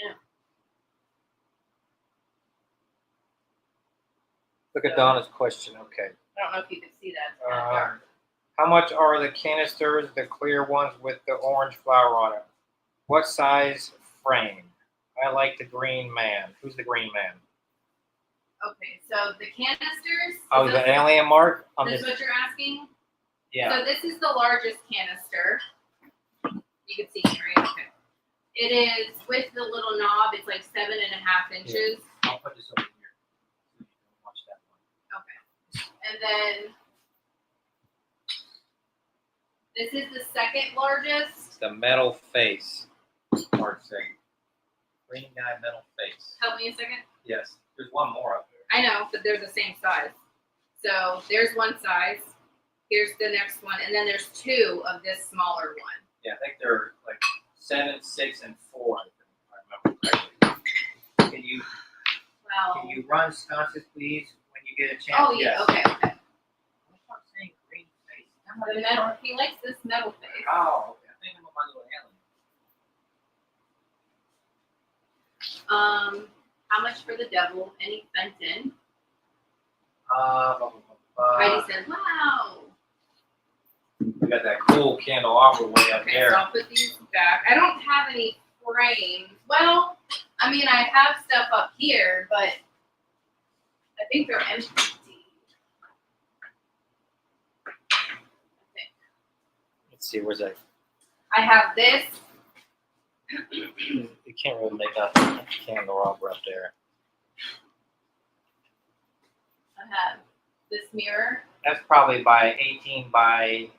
Yeah. Look at Donna's question. Okay. I don't know if you can see that. It's kind of dark. How much are the canisters, the clear ones with the orange flower on it? What size frame? I like the green man. Who's the green man? Okay, so the canisters. Oh, the alien mark? This is what you're asking? Yeah. So this is the largest canister. You can see it, right? Okay. It is with the little knob. It's like 7.5 inches. Yeah. I'll put this over here. So you can watch that one. Okay. And then this is the second largest. The metal face. Hard thing. Green guy metal face. Help me a second. Yes. There's one more up there. I know, but they're the same size. So there's one size. Here's the next one, and then there's 2 of this smaller one. Yeah, I think they're like 7, 6, and 4. I remember correctly. Can you run sconces, please, when you get a chance? Oh yeah. Yes. Okay. I'm saying green face. The metal. He likes this metal face. Oh, okay. I think I'm on my little alien. How much for the devil? Any Fenton? Heidi Heidi said, "Wow." We got that cool candelabra way up Okay, there. so I'll put these back. I don't have any frames. Well, I mean, I have stuff up here, but I think they're empty. Okay. Let's see, where's that? I have this. You can't really make out the candelabra up there. I have this mirror. That's probably by 18 by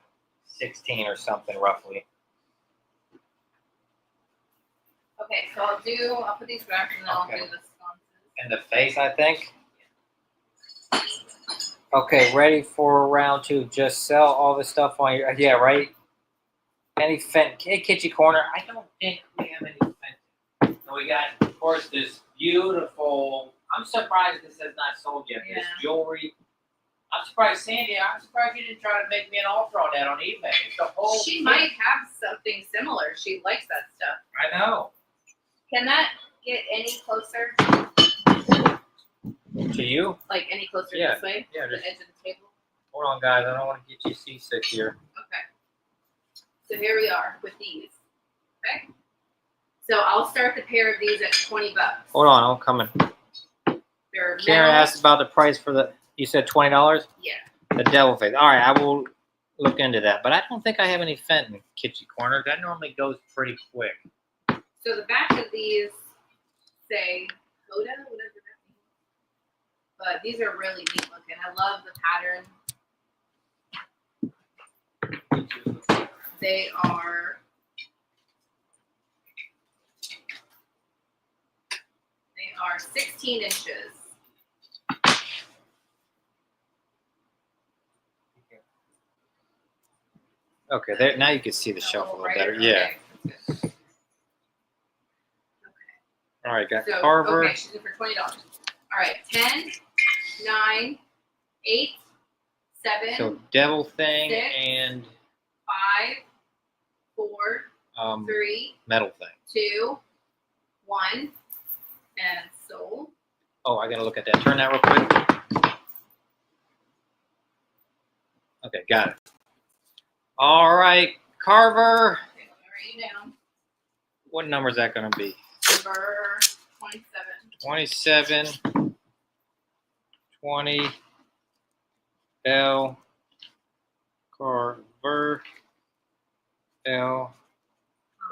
16 or something, roughly. Okay, so I'll put these back and then I'll do the sconces. And the face, I think. Okay, ready for round 2. Just sell all the stuff on your, yeah, right? Any kitchen corner? I don't think we have any Fenton. And we got, of course, this beautiful, I'm surprised this has not sold yet. Yeah. This jewelry. I'm surprised, Sandy, I'm surprised you didn't try to make me an offer on that on eBay. It's the whole She thing. might have something similar. She likes that stuff. I know. Can that get any closer? To you? Like any closer Yeah, this way? yeah, To the just- edge of the table? Hold on, guys. I don't want to get you seasick here. Okay. So here we are with these. Okay. So I'll start the pair of these at $20. Hold on, I'm coming. They're Karen metal. asked about the price for the. You said $20. Yeah. The devil face. All right, I will look into that. But I don't think I have any Fenton kitchen corner. That normally goes pretty quick. So the back of these say Coda, whatever that means. But these are really neat looking. I love the pattern. They are 16 inches. Okay, there. Now you can see the shelf a little better. Yeah. Okay. All right, got So, Carver. okay, she's in for $20. All right, 10, 9, 8, 7, So devil thing 6, and 5, 4, 3, metal thing. 2, 1, and soul. Oh, I gotta look at that. Turn that real quick. Okay, got it. All right, Carver. Okay, let me write you down. What number is that gonna be? Number 27. 27, 20, L, Carver, L,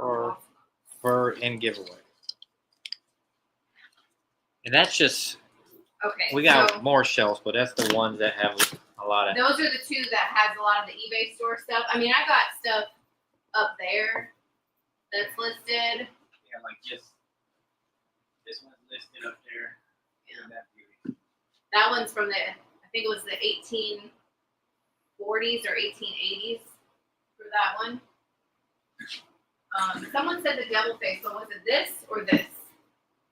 Carver, and giveaway. And that's just, Okay. we got so more shelves, but that's the ones that have a lot of. those are the two that has a lot of the eBay store stuff. I mean, I got stuff up there that's listed. Yeah, like just this one's listed up there. Yeah. That beauty. That one's from the, I think it was the 1840s or 1880s for that one. Someone said the devil face, but was it this or this?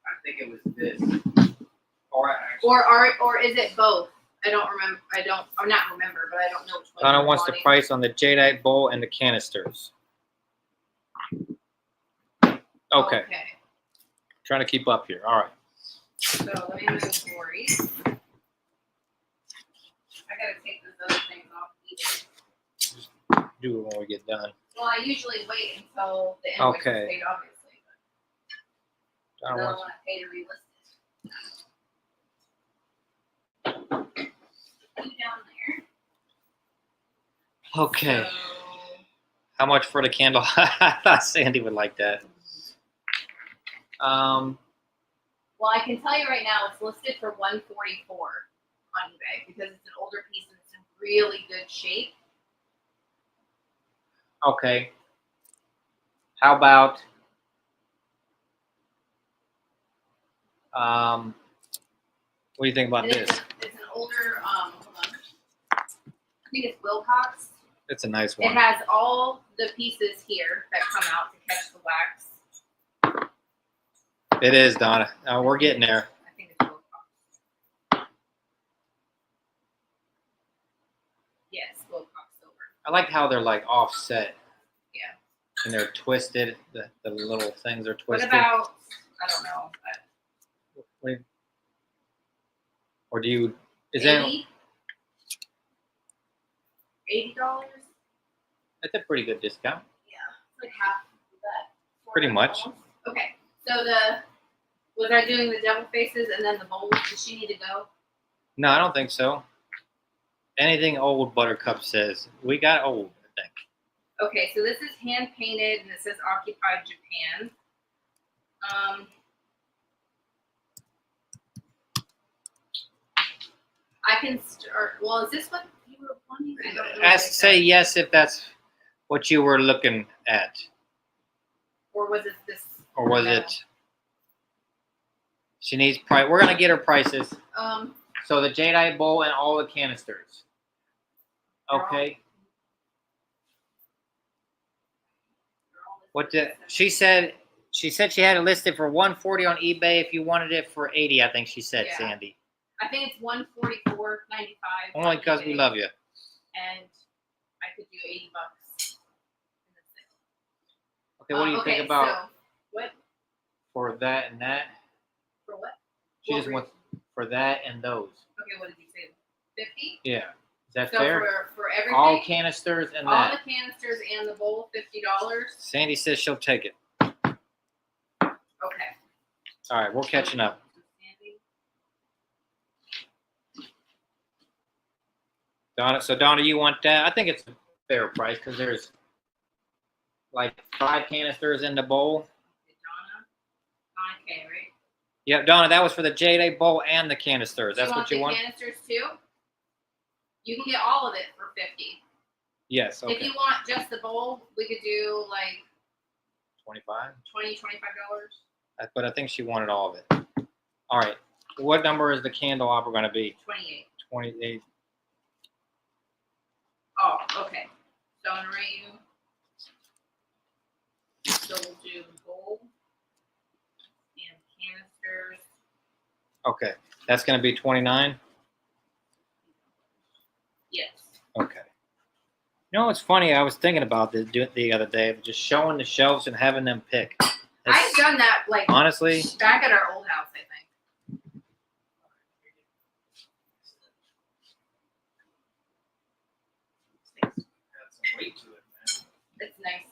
I think it was this. Or is it both? I don't remember. Or not remember, but I don't know which one. Donna you're wants the wanting. price on the jadeite bowl and the canisters. Okay, trying to keep up here. All right. So let me move Lori's. I gotta take those other things off either. Do it when we get done. Well, I usually wait until the invoice Okay. is paid, obviously. But Donna I don't wants, want to pay to relist it. You down there. okay. So, How much for the candle? I thought Sandy would like that. well, I can tell you right now, it's listed for $144 on eBay because it's an older piece and it's in really good shape. Okay. How about what do you think about And this? It's an older, hold on. I think it's Wilcox. It's a nice It one. has all the pieces here that come out to catch the wax. It is, Donna. We're getting there. I think it's Wilcox. Yes, Wilcox silver. I like how they're like offset. Yeah. And they're twisted. The little things are What twisted. about, I don't know, Wait. Or do you? Is 80? $80? that's a pretty good discount? Yeah, it's like half of that. Pretty much. Almost. Okay, so was I doing the devil faces and then the bowls? Does she need to go? No, I don't think so. Anything old Buttercup says. We got old, I think. Okay, so this is hand painted and it says Occupied Japan. I can start. Well, is this what you were wanting? I don't know. Say yes if that's what you were looking at. Or was it this? Or was it? She needs price. We're gonna get her prices. So the jadeite bowl and all the canisters. Okay. What did she said? She said she had it listed for $140 on eBay. If you wanted it for $80, I think she said, Yeah. Sandy. I think it's $144.95. Only because we love you. And I could do $80. Okay, what do you think about So, what for that and that? for what? She What just were wants for that and those. Okay, what did you say? 50? Yeah. Is that So fair? for everything, All canisters and all that. the canisters and the bowl, $50. Sandy says she'll take it. Okay. All right, we're catching up. Donna, so Donna, you want that? I think it's a fair price because there's like 5 canisters in the bowl. Donna K, right? Yep, Donna, that was for the J-Day bowl and the canisters. That's what you want? The canisters too? You can get all of it for 50. Yes, okay. If you want just the bowl, we could do like 25? $25. But I think she wanted all of it. All right. What number is the candelabra going to be? 28. 28. Oh, okay. So I'm gonna rate you. So we'll do bowl and canisters. Okay. That's going to be 29? Yes. Okay. You know, it's funny. I was thinking about this the other day, just showing the shelves and having them pick. I've done that like honestly back at our old house, I think. Got some weight to it, man. It's nice.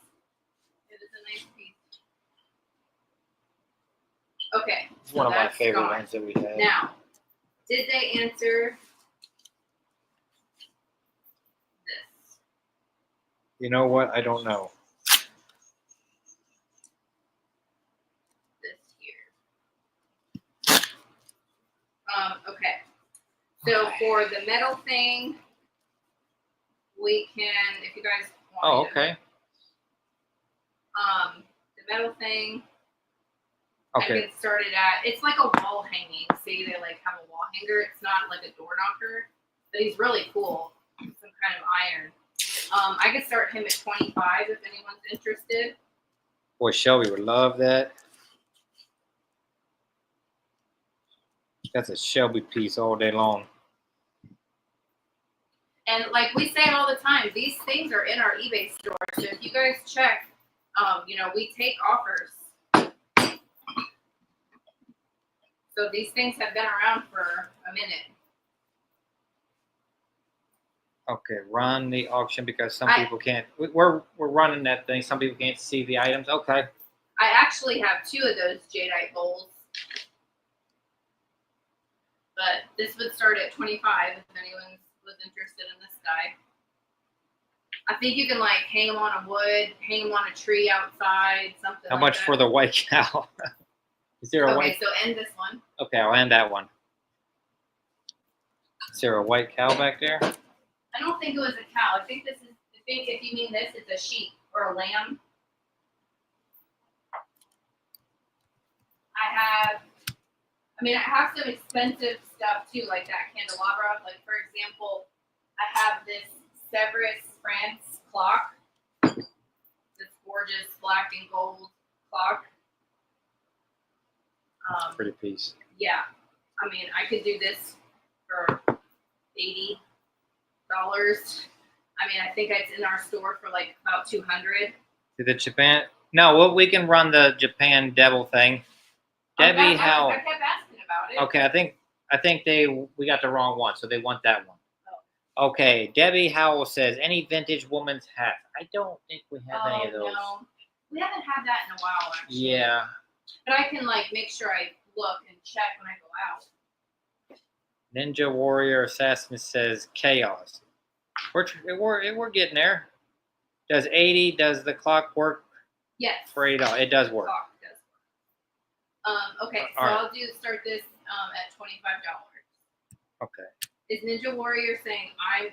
It is a nice piece. Okay. It's So one of my that's favorite gone. ones that we have. Now, did they answer this? You know what? I don't know. This here. Okay. So for the metal thing, we can, if you guys want. Oh, me to- okay. The metal thing. Okay. I can start it at. It's like a wall hanging. Say they like have a wall hanger. It's not like a door knocker, but he's really cool. Some kind of iron. I could start him at 25 if anyone's interested. Boy, Shelby would love that. That's a Shelby piece all day long. And like we say all the time, these things are in our eBay store. So if you guys check, you know, we take offers. So these things have been around for a minute. Okay, run the auction because some people can't. We're running that thing. Some people can't see the items. Okay. I actually have 2 of those jadeite bowls. But this would start at 25 if anyone was interested in this guy. I think you can like hang them on a wood, hang them on a tree outside, something. How like much that. for the white cow? Is there a Okay, white? so end this one. Okay, I'll end that one. Is there a white cow back there? I don't think it was a cow. I think this is. I think if you mean this, it's a sheep or a lamb. I have some expensive stuff too, like that candelabra. Like for example, I have this Severus France clock. This gorgeous black and gold clock. Pretty piece. Yeah, I mean, I could do this for $80. I mean, I think it's in our store for like about $200. To the Japan? No, well, we can run the Japan devil thing. Debbie, I how? kept asking about it. Okay, I think we got the wrong one, so they want that one. Oh. Okay, Debbie Howell says any vintage woman's hat. I don't think we have any of those. No. We haven't had that in a while, actually. Yeah. But I can like make sure I look and check when I go out. Ninja Warrior Assassin says chaos. We're getting there. Does 80? Does the clock work? Yes. For $8, it does work. Clock does work. Okay, so All right. I'll start this at $25. Okay. Is Ninja Warrior saying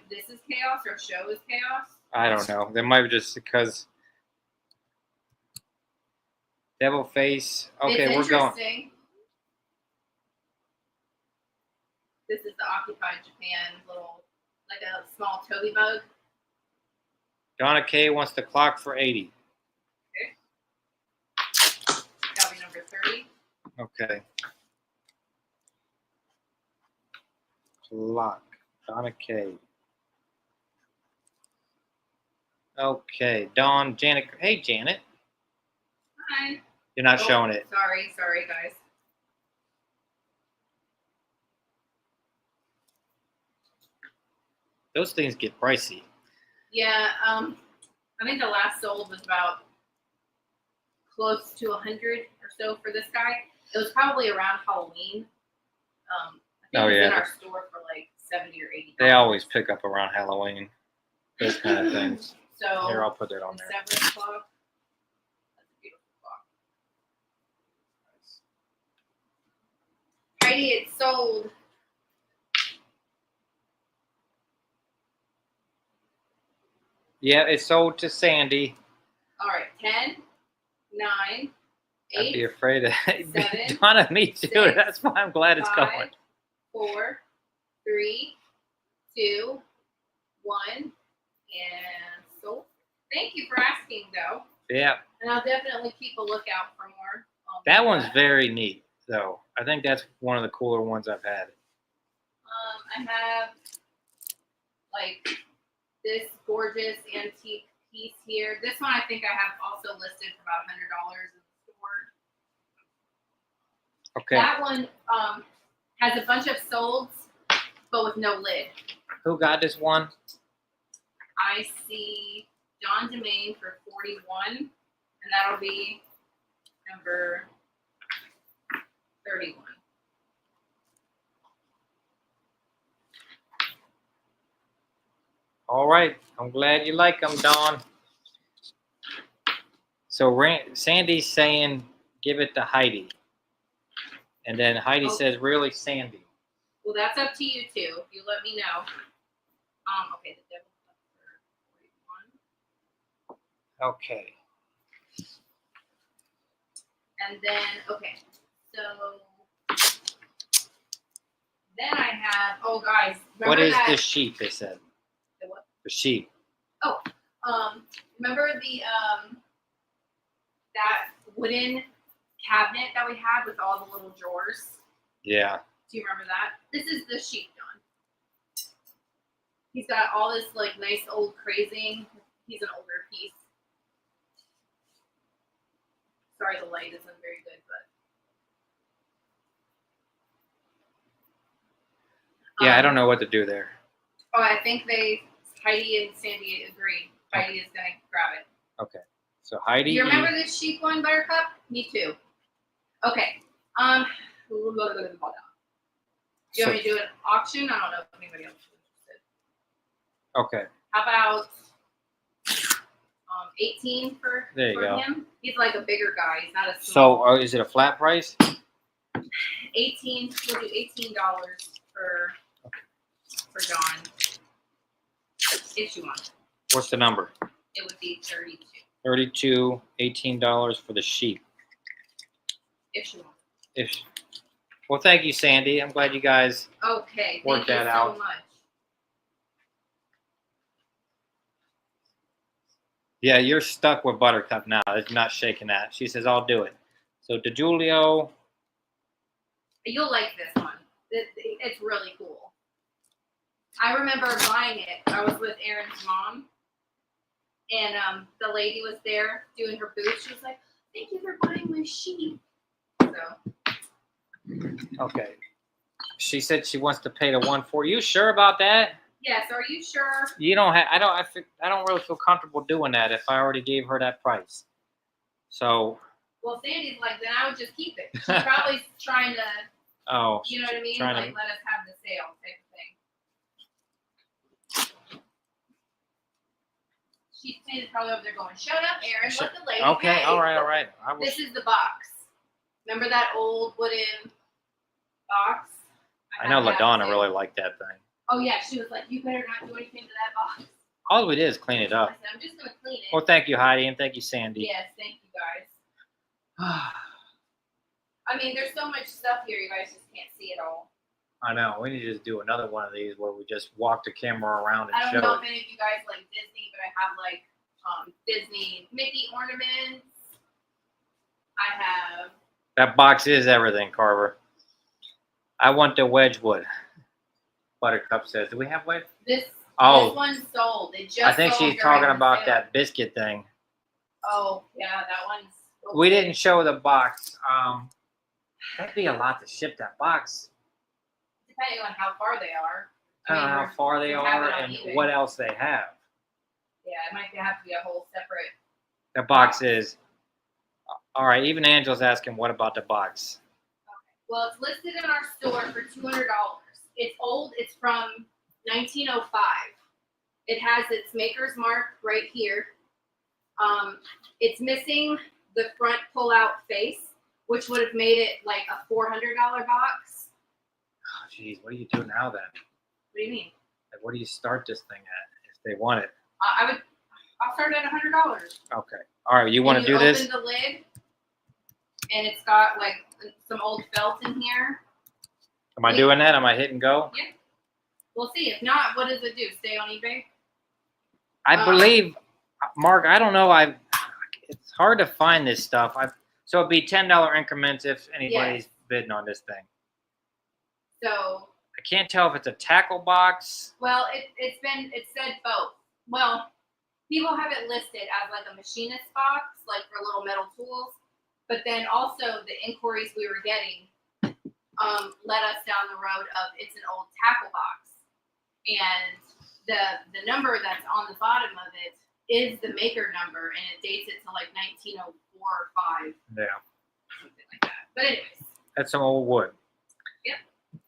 this is chaos or show is chaos? I don't know. They might be just because Devil Face. Okay, it's we're going. interesting. This is the Occupied Japan little, like a small Toby bug. Donna K wants the clock for 80. Okay. That'll be number 30. Okay. Clock. Donna K. Okay. Dawn, Janet. Hey, Janet. Hi. You're not showing it. Sorry, guys. Those things get pricey. Yeah, I think the last sold was about close to 100 or so for this guy. It was probably around Halloween. I think Oh, it was yeah. in our store for like 70 or 80. They always pick up around Halloween. Those kind of things. So Here, I'll put that on the there. severance clock. That's a beautiful clock. Heidi, it's sold. Yeah, it's sold to Sandy. All right, 10, 9, I'd be 8, afraid of 7, Donna, me too. 6, That's why I'm glad it's 5, going. 4, 3, 2, 1, and sold. Thank you for asking, though. Yeah, And I'll definitely keep a lookout for more. that one's very neat, though. I think that's one of the cooler ones I've had. I have like this gorgeous antique piece here. This one I think I have also listed for about $100 in the store. Okay. That one has a bunch of solds, but with no lid. Who got this one? I see John Demain for 41, and that'll be number 31. All right. I'm glad you like them, Dawn. So Sandy's saying, give it to Heidi. And then Heidi says, really, Sandy? Well, that's up to you two. If you let me know. Okay, the devil's up for 41. Okay. And then, okay, so then I have, oh guys, What remember is that, the sheep, they said? the what? The sheep. Remember the, that wooden cabinet that we had with all the little drawers? Yeah. Do you remember that? This is the sheep, John. He's got all this like nice old crazing. He's an older piece. Sorry, the light isn't very good, but Yeah, I don't know what to do there. Oh, I think Heidi and Sandy agree. Heidi is gonna grab it. Okay. So Heidi. Do you remember this sheep one, Buttercup? Me too. Okay. Do you want me to do an auction? I don't know if anybody else is interested. Okay. How about 18 for There you go. him? He's like a bigger guy. He's not a So small. is it a flat price? 18. We'll do $18 for John. If you want. What's the number? It would be 32. 32, $18 for the sheep. If you want. Well, thank you, Sandy. I'm glad you guys Okay. worked that Thank you out. so much. Yeah, you're stuck with Buttercup now. It's not shaking that. She says, I'll do it. So DeJulio. You'll like this one. It's really cool. I remember buying it. I was with Aaron's mom, and the lady was there doing her booth. She was like, "Thank you for buying my sheep." So. Okay. She said she wants to pay the 140. You sure about that? Yes. Are you sure? You don't have. I don't really feel comfortable doing that if I already gave her that price. So. Well, Sandy's like, then I would just keep it. She's probably trying to. Oh. You know what I mean? Trying Like, to. let us have the sale type of thing. She's probably over there going, "Shut up, Aaron. Let the lady Okay. pay." All right. This is the box. Remember that old wooden box? I know have that LaDonna too. really liked that thing. Oh yeah, she was like, "You better not do anything to that box." All we did is clean it I up. said, "I'm just gonna clean it." Well, thank you, Heidi, and thank you, Sandy. Yes, thank you guys. I mean, there's so much stuff here, you guys just can't see it all. I know. We need to just do another one of these where we just walk the camera around and I don't show know it. if any of you guys like Disney, but I have like Disney Mickey ornaments. I have. That box is everything, Carver. I want the Wedgwood. Buttercup says, "Do we have Wedge?" This Oh, one's sold. It just I think sold she's during talking the about sale. that biscuit thing. Oh yeah, that one's. We didn't show the box. That'd be a lot to ship that box. Depending on how far they are. I don't know how far they we have are it on and eBay. what else they have. Yeah, it might have to be a whole separate. The box is. All right, even Angela's asking, what about the box? Well, it's listed in our store for $200. It's old. It's from 1905. It has its maker's mark right here. It's missing the front pull-out face, which would have made it like a $400 box. Oh, geez, what do you do now then? What do you mean? Like, what do you start this thing at if they want it? I'll start at $100. Okay. All right, you want to do this? Open the lid, and it's got like some old felt in here. Am I doing that? Am I hit and go? Yeah. We'll see. If not, what does it do? Stay on eBay? I believe, Mark. I don't know. It's hard to find this stuff. So it'd be $10 increments if anybody's bidding on this thing. So I can't tell if it's a tackle box. well, it said both. Well, people have it listed as like a machinist box, like for little metal tools. But then also the inquiries we were getting led us down the road of it's an old tackle box, and the number that's on the bottom of it is the maker number, and it dates it to like 1904 or 5. Yeah. Something like that. But anyways. That's some old wood. Yep.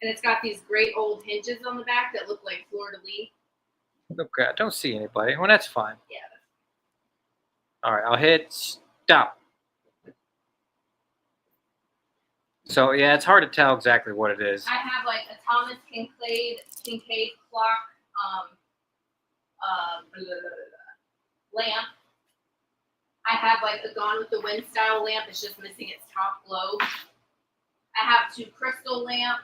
And it's got these great old hinges on the back that look like fleur-de-lis. Okay, I don't see anybody. Well, that's fine. Yeah. All right, I'll hit stop. So yeah, it's hard to tell exactly what it is. I have like a Thomas Kincaid clock lamp. I have like a Gone with the Wind style lamp. It's just missing its top globe. I have 2 crystal lamps.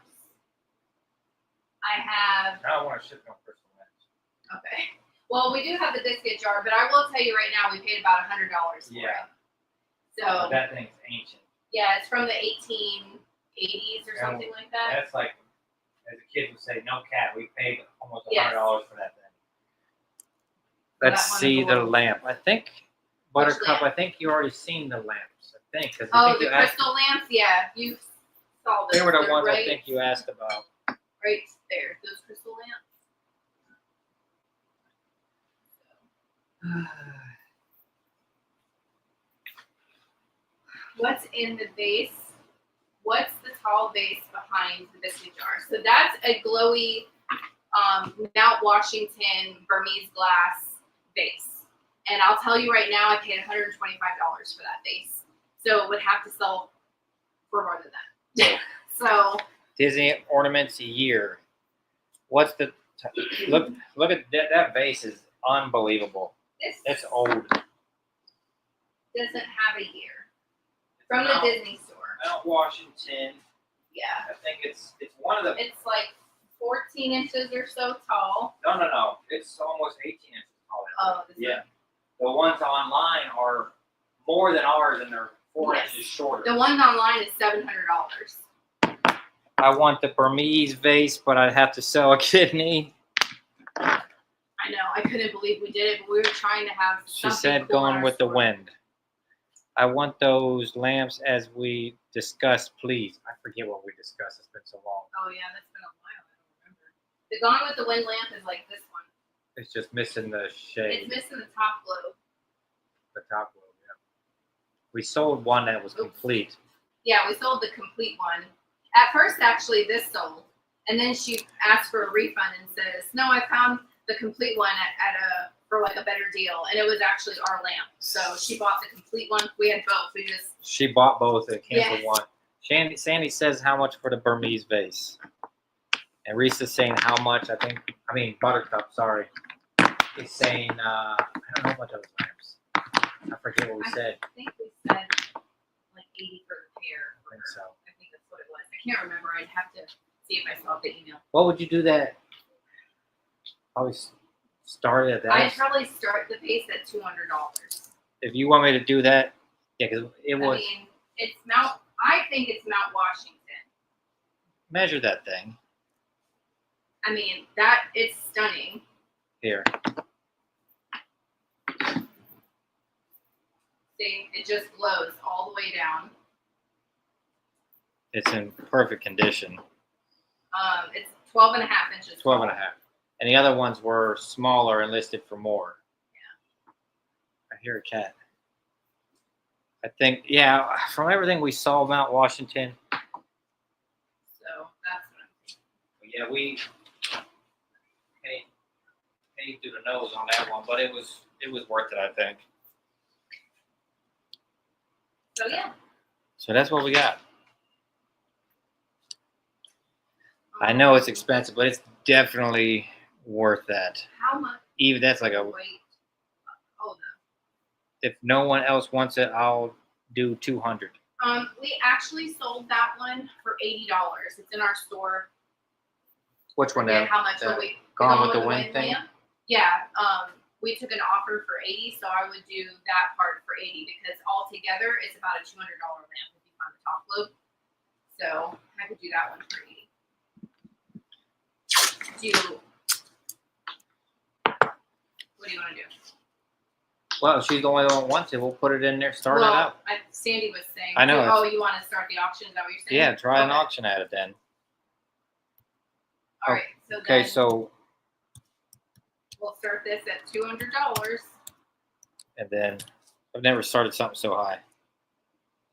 I don't want to ship no crystal lamps. okay. Well, we do have the biscuit jar, but I will tell you right now, we paid about $100 for it. So that thing's ancient. yeah, it's from the 1880s or something like that. That's like, as a kid would say, no cat. We paid almost $100 Yes. for that thing. Let's That one see is the old. lamp. I think, Buttercup, lamp? I think you already seen the lamps. I think. 'Cause I Oh, think the you asked, crystal lamps? Yeah, you saw those. they were the They're ones right, I think you asked about. right there. Those crystal lamps. What's in the vase? What's the tall vase behind the biscuit jar? So that's a glowy Mount Washington Burmese glass vase. And I'll tell you right now, I paid $125 for that vase. So it would have to sell for more than that. So Disney ornaments a year. What's the look? Look at that vase is unbelievable. this It's old. doesn't have a year. From the Disney store. Mount Washington. Yeah. I think it's one of the. It's like 14 inches or so tall. No. It's almost 18 inches tall. Oh, this Yeah. The ones online are more than ours, and they're 4 Yes. inches shorter. The one online is $700. I want the Burmese vase, but I'd have to sell a kidney. I know. I couldn't believe we did it, but we were trying to have She something said cool in going our with the store. wind. I want those lamps as we discussed, please. I forget what we discussed. It's been so long. Oh, yeah. That's been a while. I don't remember. The Gone with the Wind lamp is like this one. It's just missing the shade, It's missing the top globe. the top globe. Yeah. We sold one that was complete. Yeah, we sold the complete one. At first, actually, this sold. And then she asked for a refund and says, no, I found the complete one for like a better deal. And it was actually our lamp. So she bought the complete one. We had both. She bought both and canceled Yes. one. Sandy says how much for the Burmese vase. And Reese is saying how much, Buttercup, sorry. Is saying, I don't know about those lamps. I forget what we said. I think we said like 80 for the pair. I think so. I think that's what it was. I can't remember. I'd have to see if I saw the email. What would you do that? Probably start at that. I'd probably start the pace at $200. If you want me to do that, yeah, because it was. I think it's Mount Washington. Measure that thing. It's stunning. Here. See, it just glows all the way down. It's in perfect condition. It's 12 and a half inches. 12 and a half. And the other ones were smaller and listed for more. Yeah. I hear a cat. I think, yeah, from everything we saw about Washington. So that's what I'm thinking. Yeah, we paid through the nose on that one, but it was worth it, I think. So yeah. So that's what we got. I know it's expensive, but it's definitely worth that. How much? Even that's like a. Wait. Oh no. If no one else wants it, I'll do 200. We actually sold that one for $80. It's in our store. Which one? Forget how much that we Gone with the Wind thing? lamp. Yeah. We took an offer for 80, so I would do that part for 80 because altogether it's about a $200 lamp if you find the top load. So I could do that one for 80. What do you want to do? Well, if she's the only one who wants it, we'll put it in there, start it out. Sandy was saying. I know. Oh, you want to start the auction? Is that what you're saying? Yeah, try an auction at it then. All right. So Okay, then so. We'll start this at $200. And then I've never started something so high.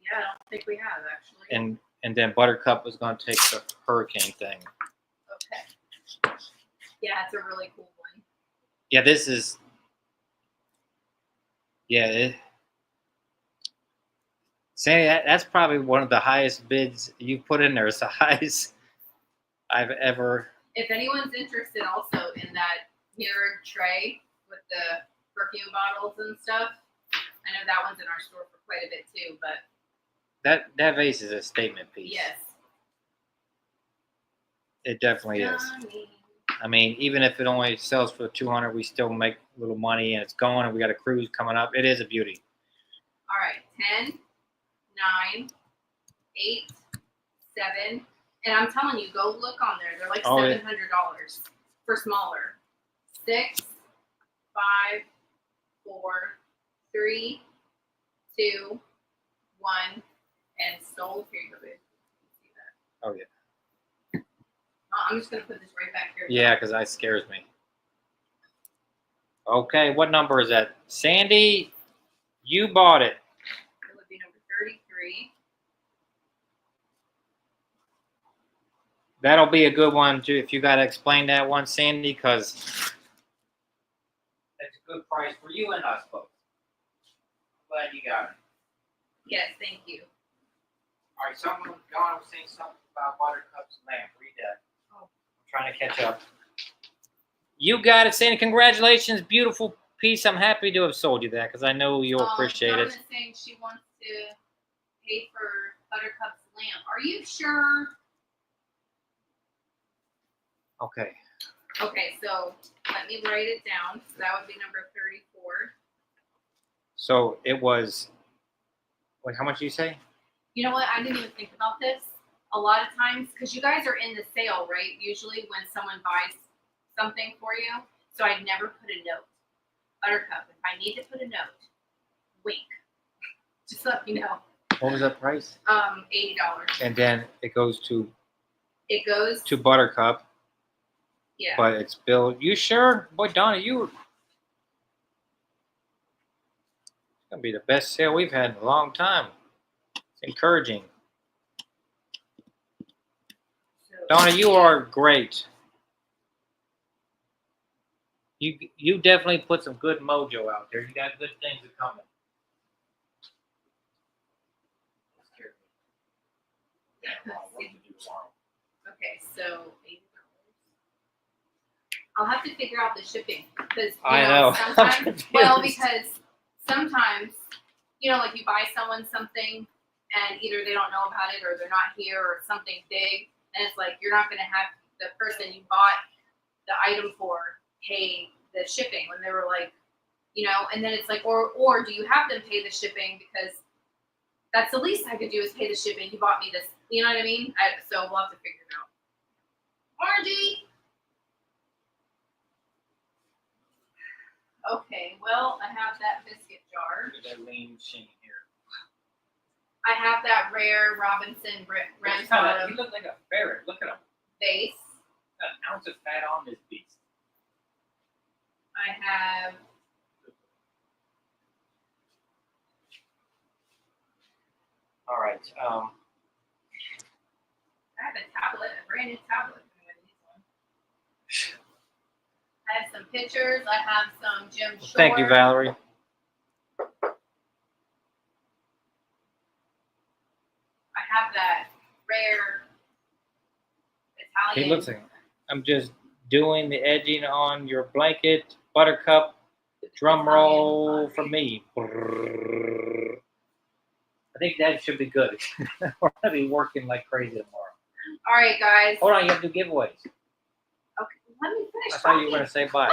Yeah, I don't think we have actually. And then Buttercup was going to take the hurricane thing. Okay. Yeah, it's a really cool one. Yeah, this is. Yeah, Sandy, that's probably one of the highest bids you put in there. It's the highest I've ever. If anyone's interested also in that mirrored tray with the perfume bottles and stuff, I know that one's in our store for quite a bit too, but. That vase is a statement piece. Yes. It definitely is. I mean, even if it only sells for 200, we still make a little money, and it's going, and we got a cruise coming up. It is a beauty. All right, 10, 9, 8, 7, and I'm telling you, go look on there. They're like $700 for smaller. 6, 5, 4, 3, 2, 1, and sold. Here you go, babe. See that? Oh yeah. I'm just gonna put this right back here. Yeah, because that scares me. Okay, what number is that? Sandy, you bought it. It would be number 33. That'll be a good one too. If you got to explain that one, Sandy, because that's a good price for you and us both. Glad you got it. Yes, thank you. All right, Don was saying something about Buttercup's lamp. Read that. I'm trying to catch up. You got it, Sandy. Congratulations. Beautiful piece. I'm happy to have sold you that because I know you'll appreciate Dawn it. is saying she wants to pay for Buttercup's lamp. Are you sure? Okay. Okay, so let me write it down. So that would be number 34. So it was, wait, how much did you say? You know what? I didn't even think about this. A lot of times, because you guys are in the sale, right? Usually when someone buys something for you. So I'd never put a note. Buttercup, if I need to put a note, wink. Just let me know. What was that price? $80. And then it goes to Buttercup. Yeah. But it's billed. You sure? Boy, Donna, it's gonna be the best sale we've had in a long time. It's encouraging. So, Donna, you are great. You definitely put some good mojo out there. You got good things coming. Okay, so $80. I'll have to figure out the shipping because I know. Sometimes, well, because sometimes like you buy someone something and either they don't know about it or they're not here or it's something big, and it's like you're not going to have the person you bought the item for pay the shipping when they were like, and then it's like, or do you have them pay the shipping because that's the least I could do is pay the shipping. You bought me this, you know what I mean? So we'll have to figure it out. Margie. Okay, well, I have that biscuit jar. Look at that lean machine here. I have that rare Robinson red You look like a ferret. Look at him. vase. Got an ounce of fat on this beast. I have All right. I have a tablet, a brand new tablet. I'm gonna use one. I have some pictures. I have some Jim Shore. Thank you, Valerie. I have that rare Italian. He looks like I'm just doing the edging on your blanket. Buttercup. Drum roll for me. I think that should be good. We're gonna be working like crazy tomorrow. All right, guys. Hold on, you have to do giveaways. Okay, let me finish. I thought you were gonna say bye.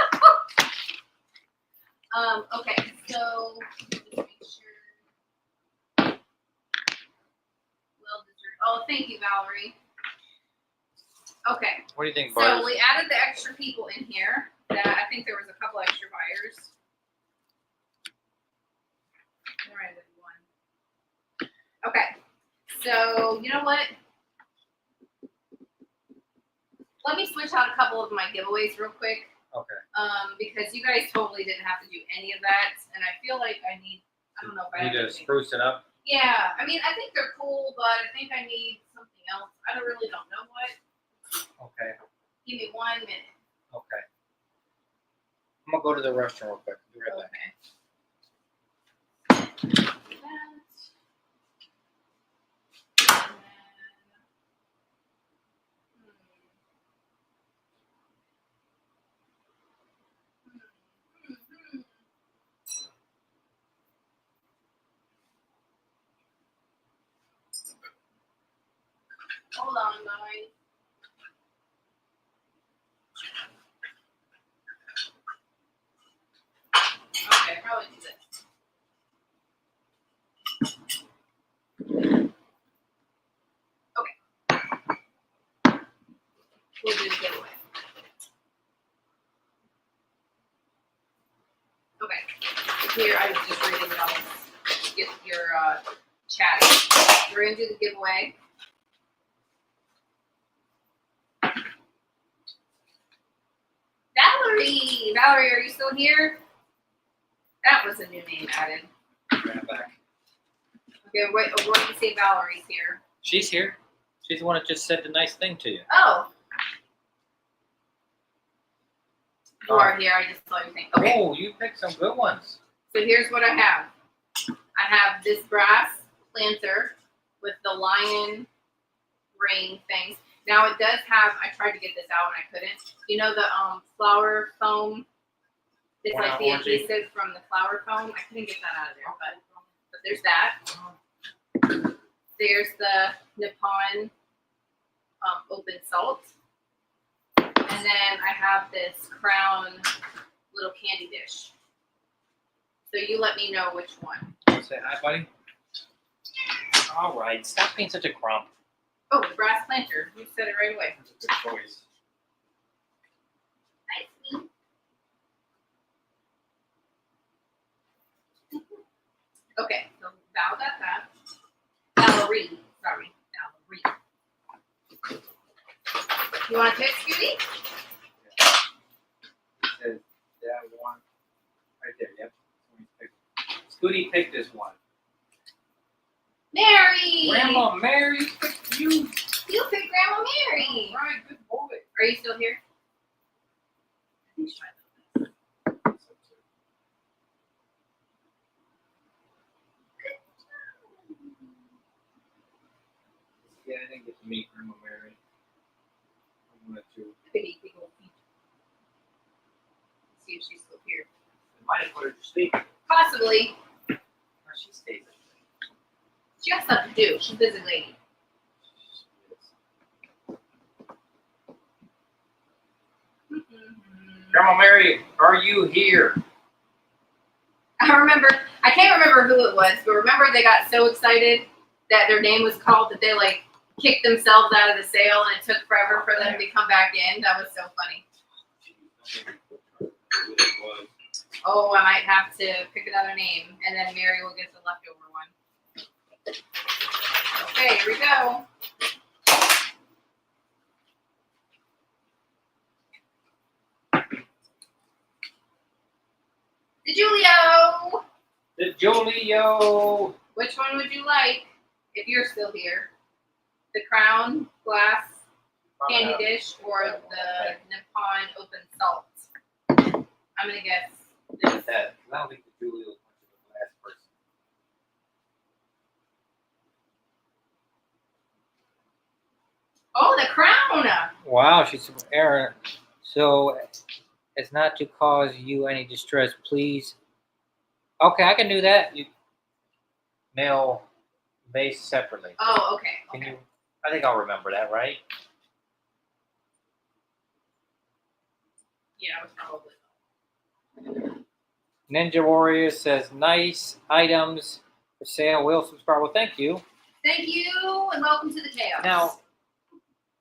Okay, so just make sure. Well deserved. Oh, thank you, Valerie. Okay, What do you think, so Bart? we added the extra people in here. That I think there was a couple extra buyers. All right, one. Okay, so you know what? Let me switch out a couple of my giveaways real quick. Okay. Because you guys totally didn't have to do any of that, and I feel like I don't know if I Need have to anything. spruce it up. Yeah, I mean, I think they're cool, but I think I need something else. I don't know what. Okay. Give me 1 minute. Okay. I'm gonna go to the restroom real quick. Be right back. Okay. Hold on, guys. Okay, probably do this. Okay. We'll do the giveaway. Okay. Here, I was just reading notes. Get your chat. We're gonna do the giveaway. Valerie, are you still here? That was a new name added. Right back. Okay, wait, what do you say Valerie's here? She's here. She's the one that just said the nice thing to you. Oh. You are here, I just saw your thing. Okay, Oh, you picked some good ones. so here's what I have. I have this brass planter with the lion ring things. Now it does have, I tried to get this out and I couldn't. You know the flower foam? It's like the adhesive from the flower foam. I couldn't get that out of there, but there's that. There's the Nippon open salt. And then I have this crown little candy dish. So you let me know which one. Say hi, buddy. All right. Stop being such a grump. Oh, the brass planter. You said it right away. That's a good choice. Nice. Okay, so Val got that. Valerie. Sorry, Valerie. You want to pick, Scooty? It says that one right there. Yep. Scooty picked this one. Mary! Grandma Mary picked you. You picked Grandma Mary. All right, good boy. Are you still here? I think she might be. Yeah, I didn't get to meet Grandma Mary. I wanted to. Could eat big old feet. See if she's still here. I might have put her to sleep. Possibly. Or she stays at night. She got stuff to do. She's a busy lady. Grandma Mary, are you here? I can't remember who it was, but remember they got so excited that their name was called that they like kicked themselves out of the sale and it took forever for them to come back in. That was so funny. Oh, I might have to pick another name and then Mary will get the leftover one. Okay, here we go. The Julio. The Julio. Which one would you like if you're still here? The crown glass candy dish or the Nippon open salt? I'm gonna guess this. That. I don't think the Julio is much of a glass person. Oh, the crown. Wow, she's Aaron. So, it's not to cause you any distress, please. Okay, I can do that. You mail base separately. Oh, okay. Can Okay. you? I think I'll remember that, right? Yeah, it was probably. Ninja Warrior says nice items for sale. Will subscribe. Well, thank you. Thank you, and welcome to the chaos. Now,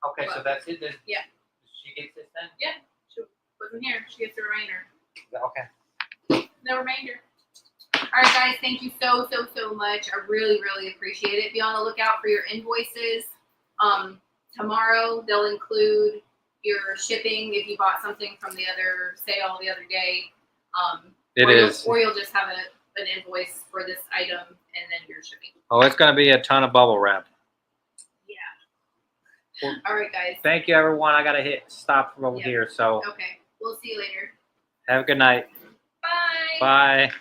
okay, so What? that's it. Then? Yeah. She gets this then. Yeah, she wasn't here. She gets the remainder. Okay. The remainder. All right, guys. Thank you so much. I really appreciate it. Be on the lookout for your invoices. Tomorrow they'll include your shipping if you bought something from the other sale the other day. Or you'll just have an invoice for this item and then your shipping. Oh, it's going to be a ton of bubble wrap. Yeah. Well, all right, guys. Thank you, everyone. I got to hit stop from over here. So Okay. We'll see you later. have a good night. Bye. Bye.